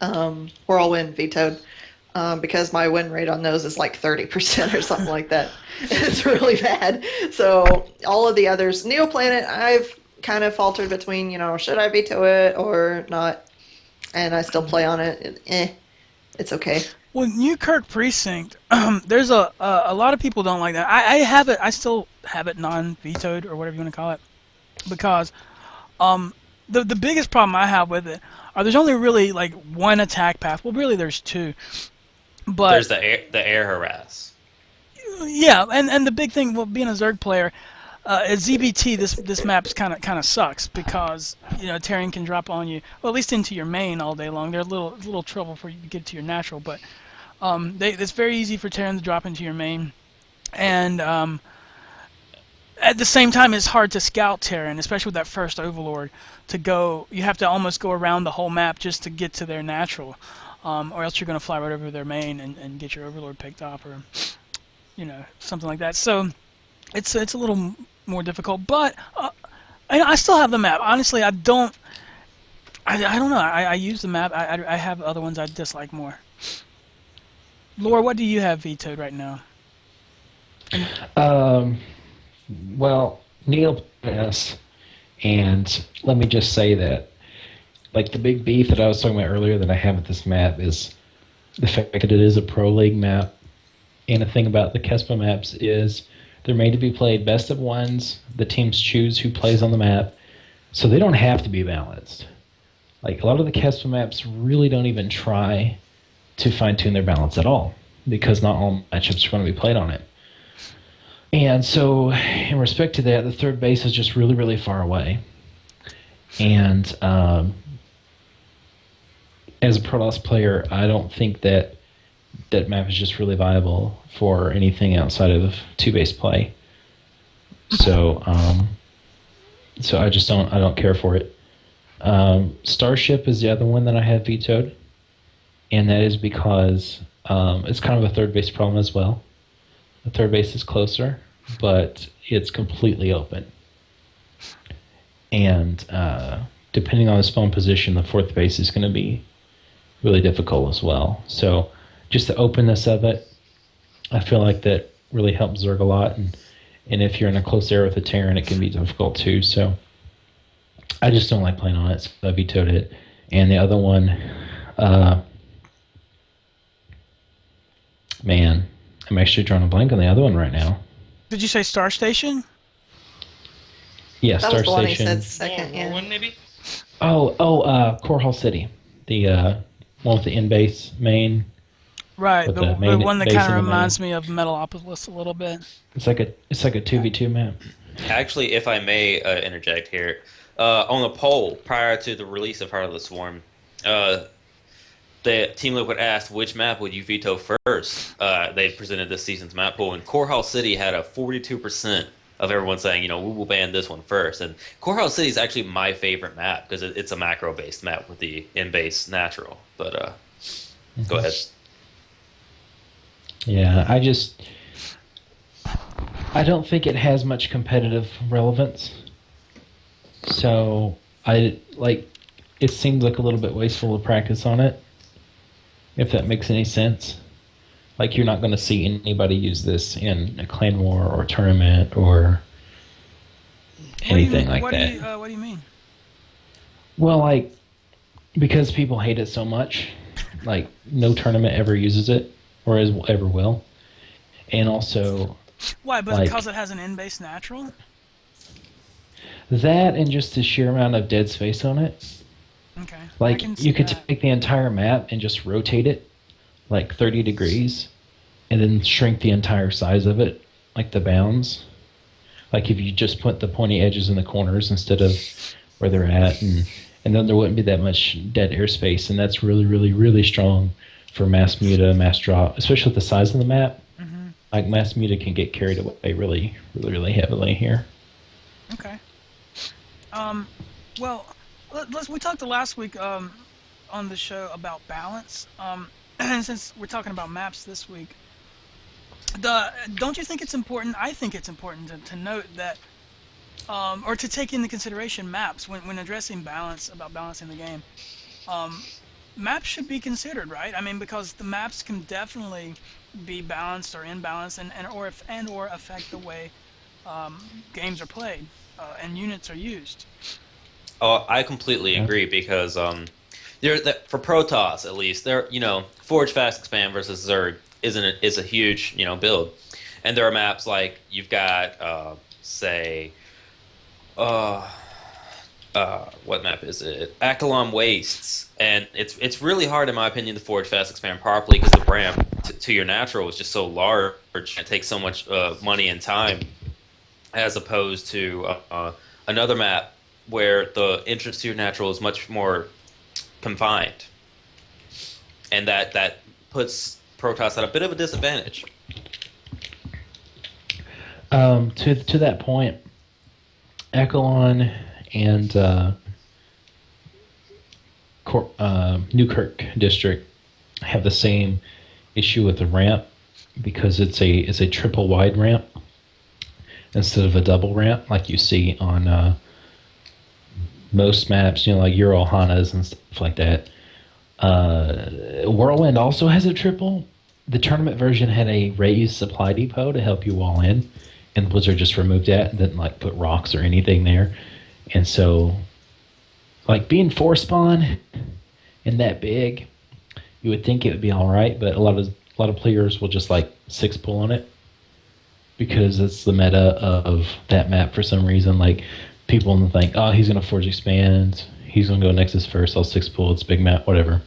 Whirlwind vetoed because my win rate on those is like 30% or something like that. It's really bad. So all of the others, Neo Planet, I've kind of faltered between, should I veto it or not? And I still play on it. It's okay. Well, Newkirk Precinct, there's a lot of people don't like that. I have it. I still have it non-vetoed or whatever you want to call it, because the biggest problem I have with it are there's only really like one attack path. Well, really there's 2, but there's the air harass. Yeah, and the big thing, well, being a Zerg player, at ZBT, this map kind of sucks because Terran can drop on you, well, at least into your main all day long. They're a little trouble for you to get to your natural, but it's very easy for Terran to drop into your main, and at the same time, it's hard to scout Terran, especially with that first Overlord. You have to almost go around the whole map just to get to their natural, or else you're going to fly right over their main and get your Overlord picked off, or something like that. So it's a little more difficult, but I still have the map. Honestly, I don't know. I use the map. I have other ones I dislike more. Laura, what do you have vetoed right now? Well, Neil yes, and let me just say that, like, the big beef that I was talking about earlier that I have with this map is the fact that it is a Pro League map, and the thing about the Kespa maps is they're made to be played best of ones. The teams choose who plays on the map, so they don't have to be balanced. Like, a lot of the Kespa maps really don't even try to fine-tune their balance at all, because not all matchups are going to be played on it. And so, in respect to that, the third base is just really, really far away. And as a Protoss player, I don't think that map is just really viable for anything outside of two-base play. So, so I don't care for it. Starship is the other one that I have vetoed, and that is because it's kind of a third base problem as well. The third base is closer, but it's completely open. And depending on the spawn position, the fourth base is going to be really difficult as well. So just the openness of it, I feel like that really helps Zerg a lot. And if you're in a close area with a Terran, it can be difficult too. So I just don't like playing on it, so I vetoed it. And the other one, man, I'm actually drawing a blank on the other one right now. Did you say Star Station? Yeah, That Star was the one he Station. said second, yeah. One maybe. Core Hall City, the one with the in-base main. Right, With the the one that base kind in of the reminds me of Metalopolis a little bit. It's like a 2v2 map. Actually, if I may interject here, on the poll prior to the release of Heart of the Swarm, the Team Liquid asked which map would you veto first. They presented this season's map poll, and Core Hall City had a 42% of everyone saying, we will ban this one first. And Core Hall City is actually my favorite map because it's a macro-based map with the in-base natural. But go ahead. Yeah, I don't think it has much competitive relevance. So it seems like a little bit wasteful to practice on it, if that makes any sense. Like, you're not going to see anybody use this in a clan war or tournament or anything like that. What do you mean? Well, because people hate it so much, no tournament ever uses it or ever will. And also, why? But because it has an in-base natural? That and just the sheer amount of dead space on it. Okay. You could take the entire map and just rotate it 30 degrees and then shrink the entire size of it, the bounds. If you just put the pointy edges in the corners instead of where they're at, and then there wouldn't be that much dead airspace, and that's really, really, really strong for mass muta, mass drop, especially with the size of the map. Mm-hmm. Mass muta can get carried away really, really, really heavily here. Okay. Well, we talked last week on the show about balance, and since we're talking about maps this week, don't you think it's important? I think it's important to note that, or to take into consideration maps when addressing balance, about balancing the game. Maps should be considered, right? I mean, because the maps can definitely be balanced or imbalanced, or affect the way games are played and units are used. Oh, I completely agree because for Protoss at least, Forge Fast Expand versus Zerg is a huge build, and there are maps like you've got what map is it? Akalon Wastes, and it's really hard in my opinion to Forge Fast Expand properly because the ramp to your natural is just so large. It takes so much money and time. as opposed to another map where the entrance to your natural is much more confined, and that puts Protoss at a bit of a disadvantage. To that point, Echelon and Newkirk district have the same issue with the ramp because it's a triple wide ramp instead of a double ramp like you see on most maps, like Euro Hanas and stuff like that. Whirlwind also has a triple. The tournament version had a raised supply depot to help you wall in, and Blizzard just removed that and didn't put rocks or anything there. And so, being 4-spawn and that big, you would think it would be all right, but a lot of players will just 6-pull on it because it's the meta of that map for some reason. People think, oh, he's gonna Forge Expand, he's gonna go Nexus first, I'll 6-pull, it's big map, whatever.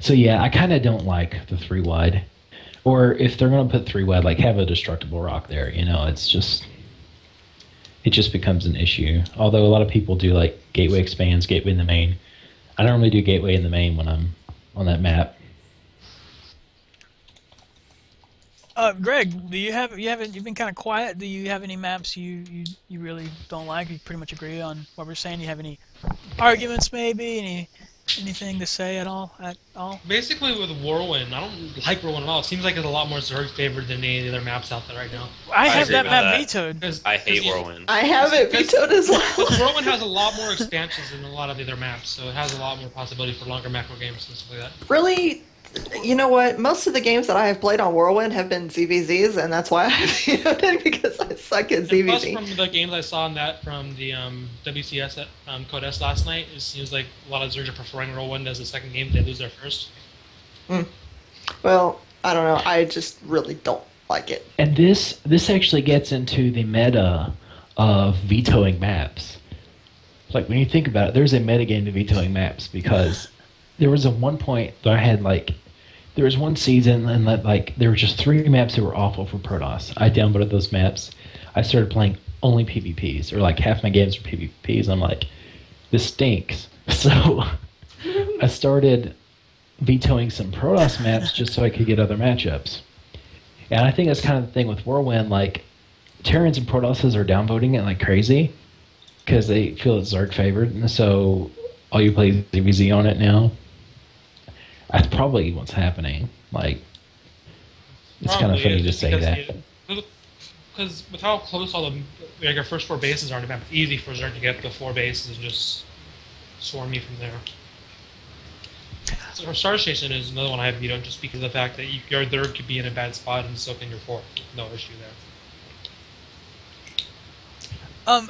So yeah, I kind of don't like the 3-wide. Or if they're gonna put 3-wide, have a destructible rock there. It just becomes an issue. Although a lot of people do gateway expands, gateway in the main. I don't really do gateway in the main when I'm on that map. Greg, you've been kind of quiet. Do you have any maps you really don't like? You pretty much agree on what we're saying. Do you have any arguments, maybe anything to say at all? Basically, with Whirlwind, I don't like Whirlwind at all. It seems like it's a lot more Zerg favored than any of the other maps out there right now. I have that map vetoed. I hate Whirlwind. I have it vetoed as well. Whirlwind has a lot more expansions than a lot of the other maps, so it has a lot more possibility for longer macro games and stuff like that. Really, you know what? Most of the games that I have played on Whirlwind have been ZVZs, and that's why I vetoed it, because I suck at ZVZ. Plus, from the games I saw in that from the WCS at Code S last night, it seems like a lot of Zergs are preferring Whirlwind as the second game. They lose their first. Well, I don't know. I just really don't like it. And this actually gets into the meta of vetoing maps. When you think about it, there's a meta game to vetoing maps because there was one point that I had there was one season and there were just 3 maps that were awful for Protoss. I downloaded those maps. I started playing only PvPs, or half my games were PvPs. I'm like, this stinks. So I started vetoing some Protoss maps just so I could get other matchups. And I think that's kind of the thing with Whirlwind. Terrans and Protosses are downvoting it like crazy because they feel it's Zerg favored. And so all you play ZVZ on it now. That's probably what's happening. It's kind of funny to say that. Because with how close all the our first 4 bases are on the map, it's easy for Zerg to get the 4 bases and just swarm you from there. So our Star Station is another one I have vetoed just because of the fact that your third could be in a bad spot and soak in your 4th. No issue there.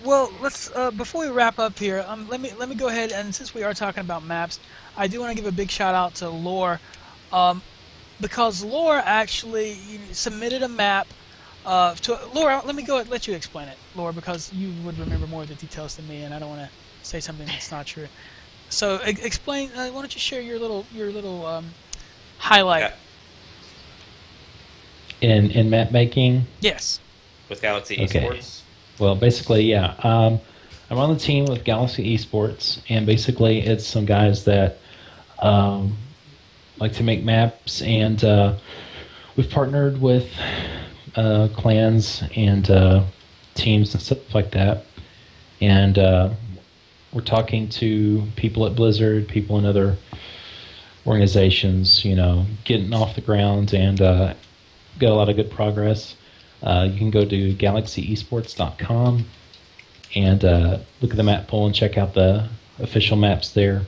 Well, let's before we wrap up here, let me go ahead, and since we are talking about maps, I do want to give a big shout out to Lore, because Lore actually submitted a map. Lore, let me go let you explain it, Lore, because you would remember more of the details than me, and I don't want to say something that's not true. So explain. Why don't you share your little highlight? In map making. Yes. With Galaxy Okay. Esports. Well, basically, yeah. I'm on the team with Galaxy Esports, and basically it's some guys that like to make maps, and we've partnered with clans and teams and stuff like that. And we're talking to people at Blizzard, people in other organizations, getting off the ground, and got a lot of good progress. You can go to galaxyesports.com and look at the map pool and check out the official maps there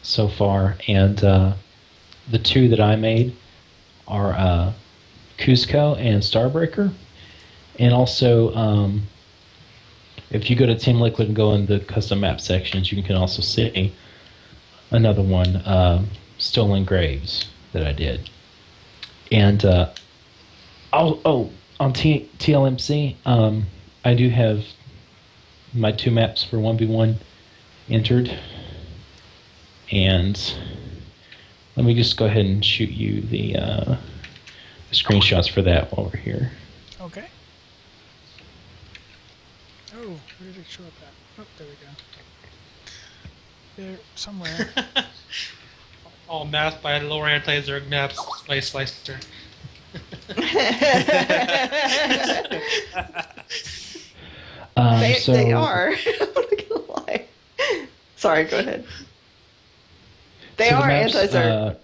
so far. And the 2 that I made are Cusco and Starbreaker. And also, if you go to Team Liquid and go in the custom map sections, you can also see another one, Stolen Graves, that I did. And on TLMC, I do have my 2 maps for 1v1 entered. And let me just go ahead and shoot you the screenshots for that while we're here. Okay. Oh, where did it show up at? Oh, there we go. There, somewhere. All mapped by Lower Anti-Zerg maps by Slicer. They are. I'm not gonna lie. Sorry, go ahead. They So the are maps, anti-Zerg.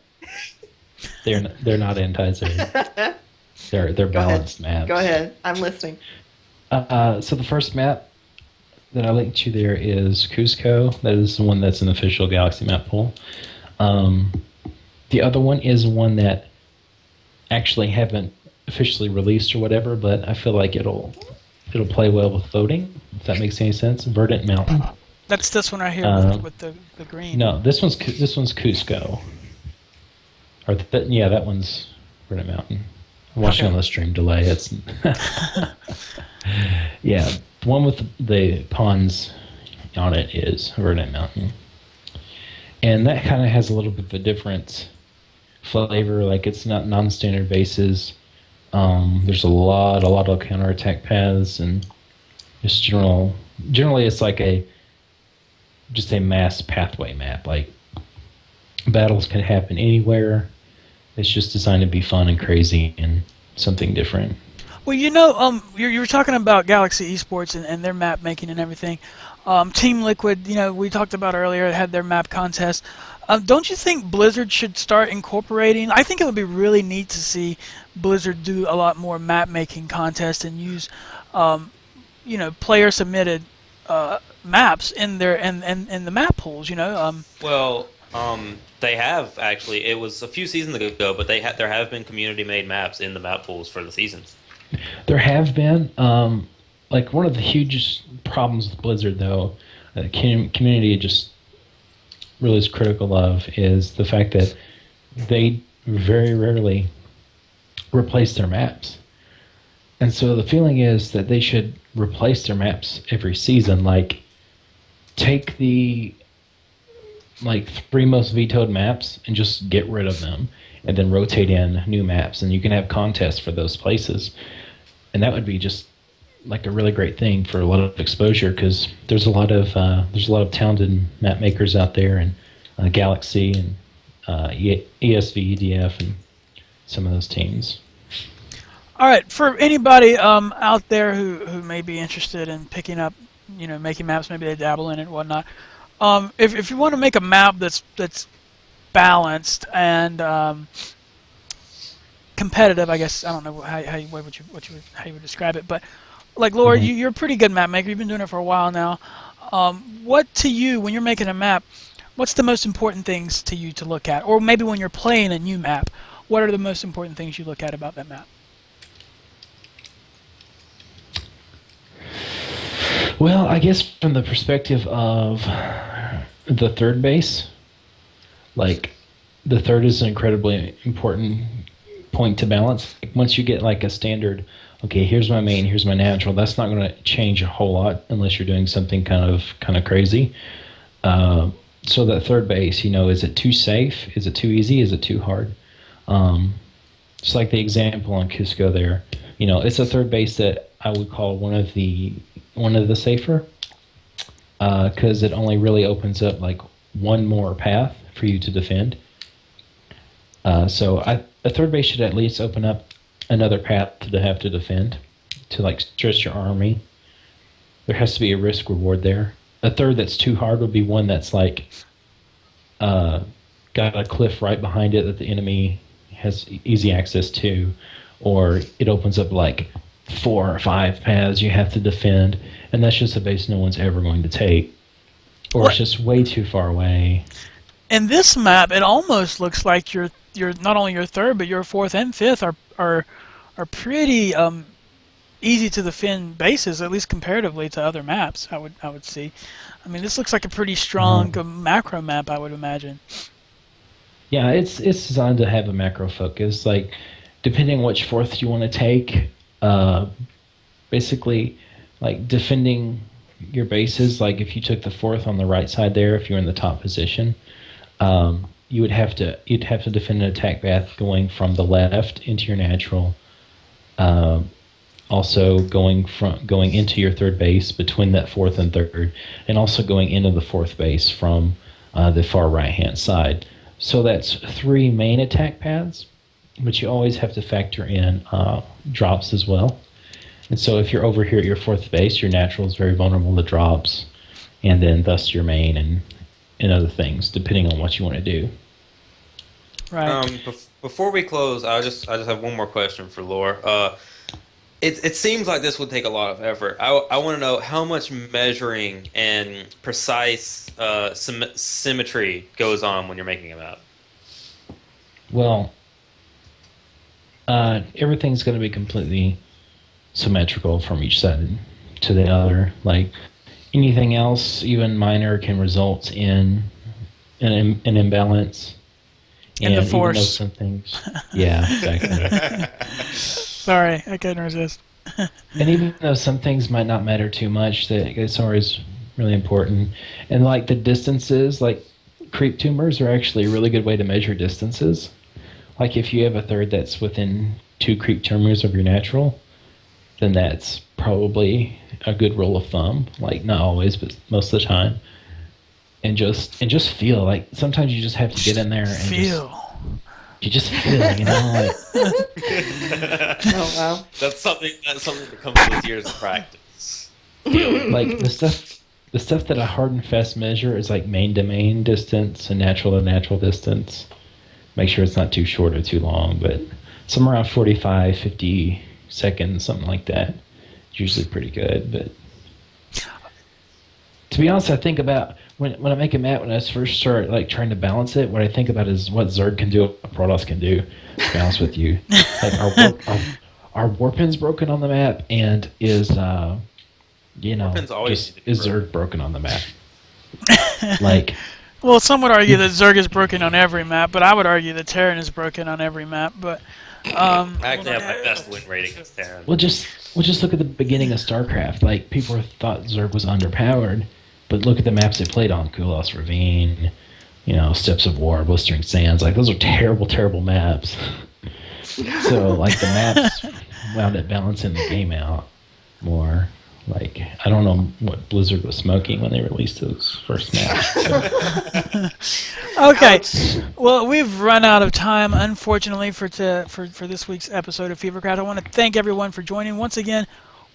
They're not anti-Zerg. They're balanced maps. Go ahead. I'm listening. So the first map that I linked to there is Cusco. That is the one that's an official Galaxy map pool. The other one is one that actually haven't officially released or whatever, but I feel like it'll play well with voting, if that makes any sense. Verdant Mountain. That's this one right here with the green. No, this one's Cusco. Or that one's Verdant Mountain. I'm watching on the stream delay. It's yeah, the one with the pawns on it is Verdant Mountain, and that kind of has a little bit of a different flavor. Like it's not non-standard bases. There's a lot of counterattack paths, and just generally it's like just a mass pathway map. Like battles can happen anywhere. It's just designed to be fun and crazy and something different. Well, you were talking about Galaxy Esports and their map making and everything. Team Liquid, we talked about earlier, had their map contest. Don't you think Blizzard should start incorporating? I think it would be really neat to see Blizzard do a lot more map making contests and use, player submitted maps in their in the map pools. They have actually. It was a few seasons ago, but there have been community-made maps in the map pools for the seasons. There have been. Like one of the huge problems with Blizzard, though, the community just really is critical of, is the fact that they very rarely replace their maps. And so the feeling is that they should replace their maps every season. Like, take the 3 most vetoed maps and just get rid of them, and then rotate in new maps, and you can have contests for those places. And that would be just like a really great thing for a lot of exposure, because there's a lot of talented map makers out there, and Galaxy and ESV, EDF, and some of those teams. All right, for anybody out there who may be interested in picking up, making maps, maybe they dabble in it and whatnot. If you want to make a map that's balanced and competitive, I guess I don't know how you would describe it, but like Laura, you're a pretty good map maker. You've been doing it for a while now. What to you, when you're making a map, what's the most important things to you to look at, or maybe when you're playing a new map, what are the most important things you look at about that map? Well, I guess from the perspective of the third base, like the third is an incredibly important point to balance. Like, once you get like a standard, okay, here's my main, here's my natural, that's not going to change a whole lot unless you're doing something kind of crazy. So that third base, is it too safe? Is it too easy? Is it too hard? Just like the example on Cusco there, it's a third base that I would call one of the safer, because it only really opens up like one more path for you to defend. So a third base should at least open up another path to have to defend, to like stretch your army. There has to be a risk reward there. A third that's too hard would be one that's like got a cliff right behind it that the enemy has easy access to, or it opens up like 4 or 5 paths you have to defend, and that's just a base no one's ever going to take, or it's just way too far away. In this map, it almost looks like your not only your third, but your fourth and fifth are pretty easy to defend bases, at least comparatively to other maps. I would see. I mean, this looks like a pretty strong macro map, I would imagine. Yeah, it's designed to have a macro focus. Like, depending on which fourth you want to take, basically, like defending your bases. Like, if you took the fourth on the right side there, if you're in the top position, you'd have to defend an attack path going from the left into your natural, also going into your third base between that fourth and third, and also going into the fourth base from the far right hand side. So that's 3 main attack paths, but you always have to factor in drops as well. And so if you're over here at your fourth base, your natural is very vulnerable to drops, and then thus your main and other things, depending on what you want to do. Right. Before we close, I just have one more question for Lore. It seems like this would take a lot of effort. I want to know how much measuring and precise symmetry goes on when you're making a map. Well, everything's going to be completely symmetrical from each side to the other. Like anything else, even minor, can result in an imbalance. In the even force. though some things, yeah, exactly. Sorry, I couldn't resist. And even though some things might not matter too much, it's always really important. And like the distances, like creep tumors are actually a really good way to measure distances. Like if you have a third that's within 2 creep tumors of your natural, then that's probably a good rule of thumb. Like not always, but most of the time. And just feel like sometimes you just have to get in there and feel. You just feel, you know, like. Oh wow. That's something that comes with years of practice. Like the stuff that a hard and fast measure is like main to main distance and natural to natural distance. Make sure it's not too short or too long, but somewhere around 45, 50 seconds, something like that. It's usually pretty good. But to be honest, I think about when I make a map, when I first start like trying to balance it, what I think about is what Zerg can do, what Protoss can do. To be honest with you, like our warpin's broken on the map, and is Zerg broken on the map? Like. Well, some would argue that Zerg is broken on every map, but I would argue that Terran is broken on every map. But I actually have my best win rating as Terran. We'll just look at the beginning of StarCraft. Like people thought Zerg was underpowered, but look at the maps they played on: Kulos Ravine, Steps of War, Blistering Sands. Like those are terrible, terrible maps. So like the maps wound up balancing the game out more. Like, I don't know what Blizzard was smoking when they released those first maps. Okay, well, we've run out of time, unfortunately, for this week's episode of Fevercraft. I want to thank everyone for joining. Once again,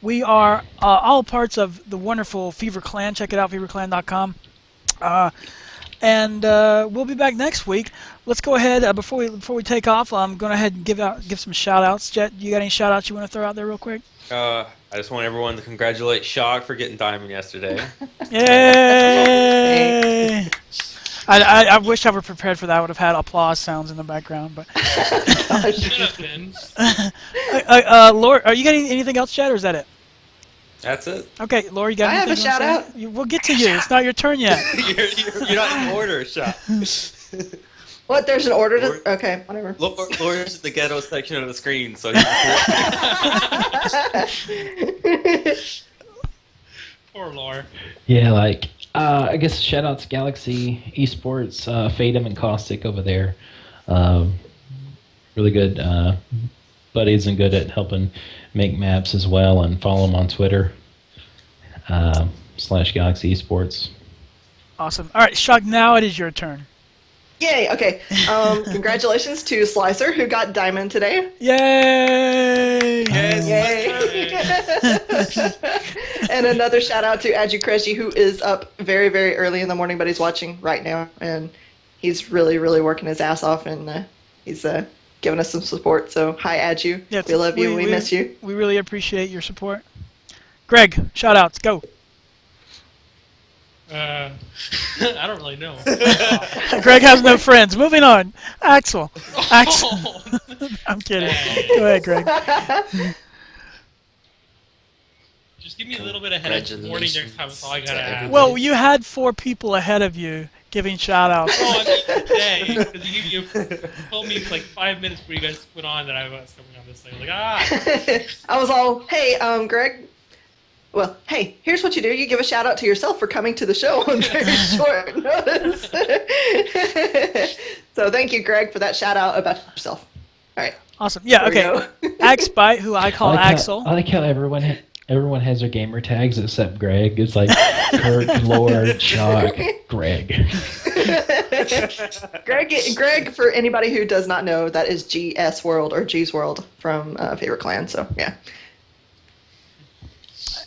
we are all parts of the wonderful Fever Clan. Check it out, feverclan.com. And we'll be back next week. Let's go ahead, before we take off, I'm going to ahead and give some shout-outs. Jet, you got any shout-outs you want to throw out there real quick? I just want everyone to congratulate Shock for getting Diamond yesterday. Yay! I wish I were prepared for that. I would have had applause sounds in the background. But Laura, are you getting anything else, Chad, or is that it? That's it. Okay, Laura, you got I have anything a shout out. We'll get to you. It's not your turn yet. you're not in order, Shock. What? There's an order to... Okay, whatever. Laura's in the ghetto section of the screen, so Poor Laura. Yeah, like, I guess shout out to Galaxy Esports, Fatum and Caustic over there. Really good buddies and good at helping make maps as well, and follow them on Twitter, /Galaxy Esports. Awesome. All right, Shock, now it is your turn. Yay, okay. Congratulations to Slicer, who got Diamond today. Yay! Yay! And another shout out to Aju Kreshi, who is up very, very early in the morning, but he's watching right now, and he's really, really working his ass off, and he's giving us some support. So, hi, Aju. Yes, we love you. We miss you. We really appreciate your support. Greg, shout outs, go. I don't really know. Greg has no friends. Moving on. Axel. I'm kidding. Go ahead, Greg. Just give me a little bit ahead of warning next time. That's all I gotta ask. Well, you had 4 people ahead of you giving shout outs. Oh, I mean today. Because you told me like 5 minutes before you guys went on that I was coming on this thing. Like, I was all, hey, Greg. Well, hey, here's what you do. You give a shout out to yourself for coming to the show on very short notice. So thank you, Greg, for that shout out about yourself. All right. Awesome. Yeah. There Okay. we go. Axbite, who I call Axel. I like how everyone has their gamer tags except Greg. It's like Kurt, Lord, Shock, Greg. Greg, for anybody who does not know, that is GS World or G's World from Favorite Clan. So yeah.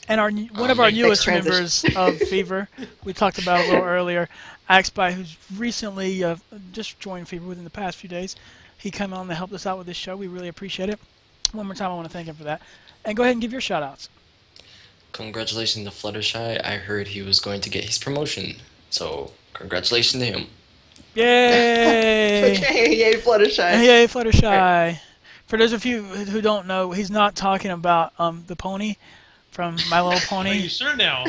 And one of our newest transition. members of Fever, we talked about a little earlier, Axby, who's recently just joined Fever within the past few days. He came on to help us out with this show. We really appreciate it. One more time, I want to thank him for that. And go ahead and give your shout-outs. Congratulations to Fluttershy. I heard he was going to get his promotion. So, congratulations to him. Yay! Okay, yay, Fluttershy. Yay, Fluttershy. For those of you who don't know, he's not talking about the pony from My Little Pony. Are you sure now?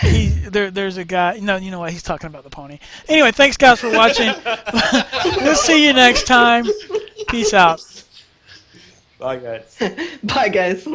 There's a guy. No, you know what? He's talking about the pony. Anyway, thanks guys for watching. We'll see you next time. Peace out. Bye, guys. Bye, guys.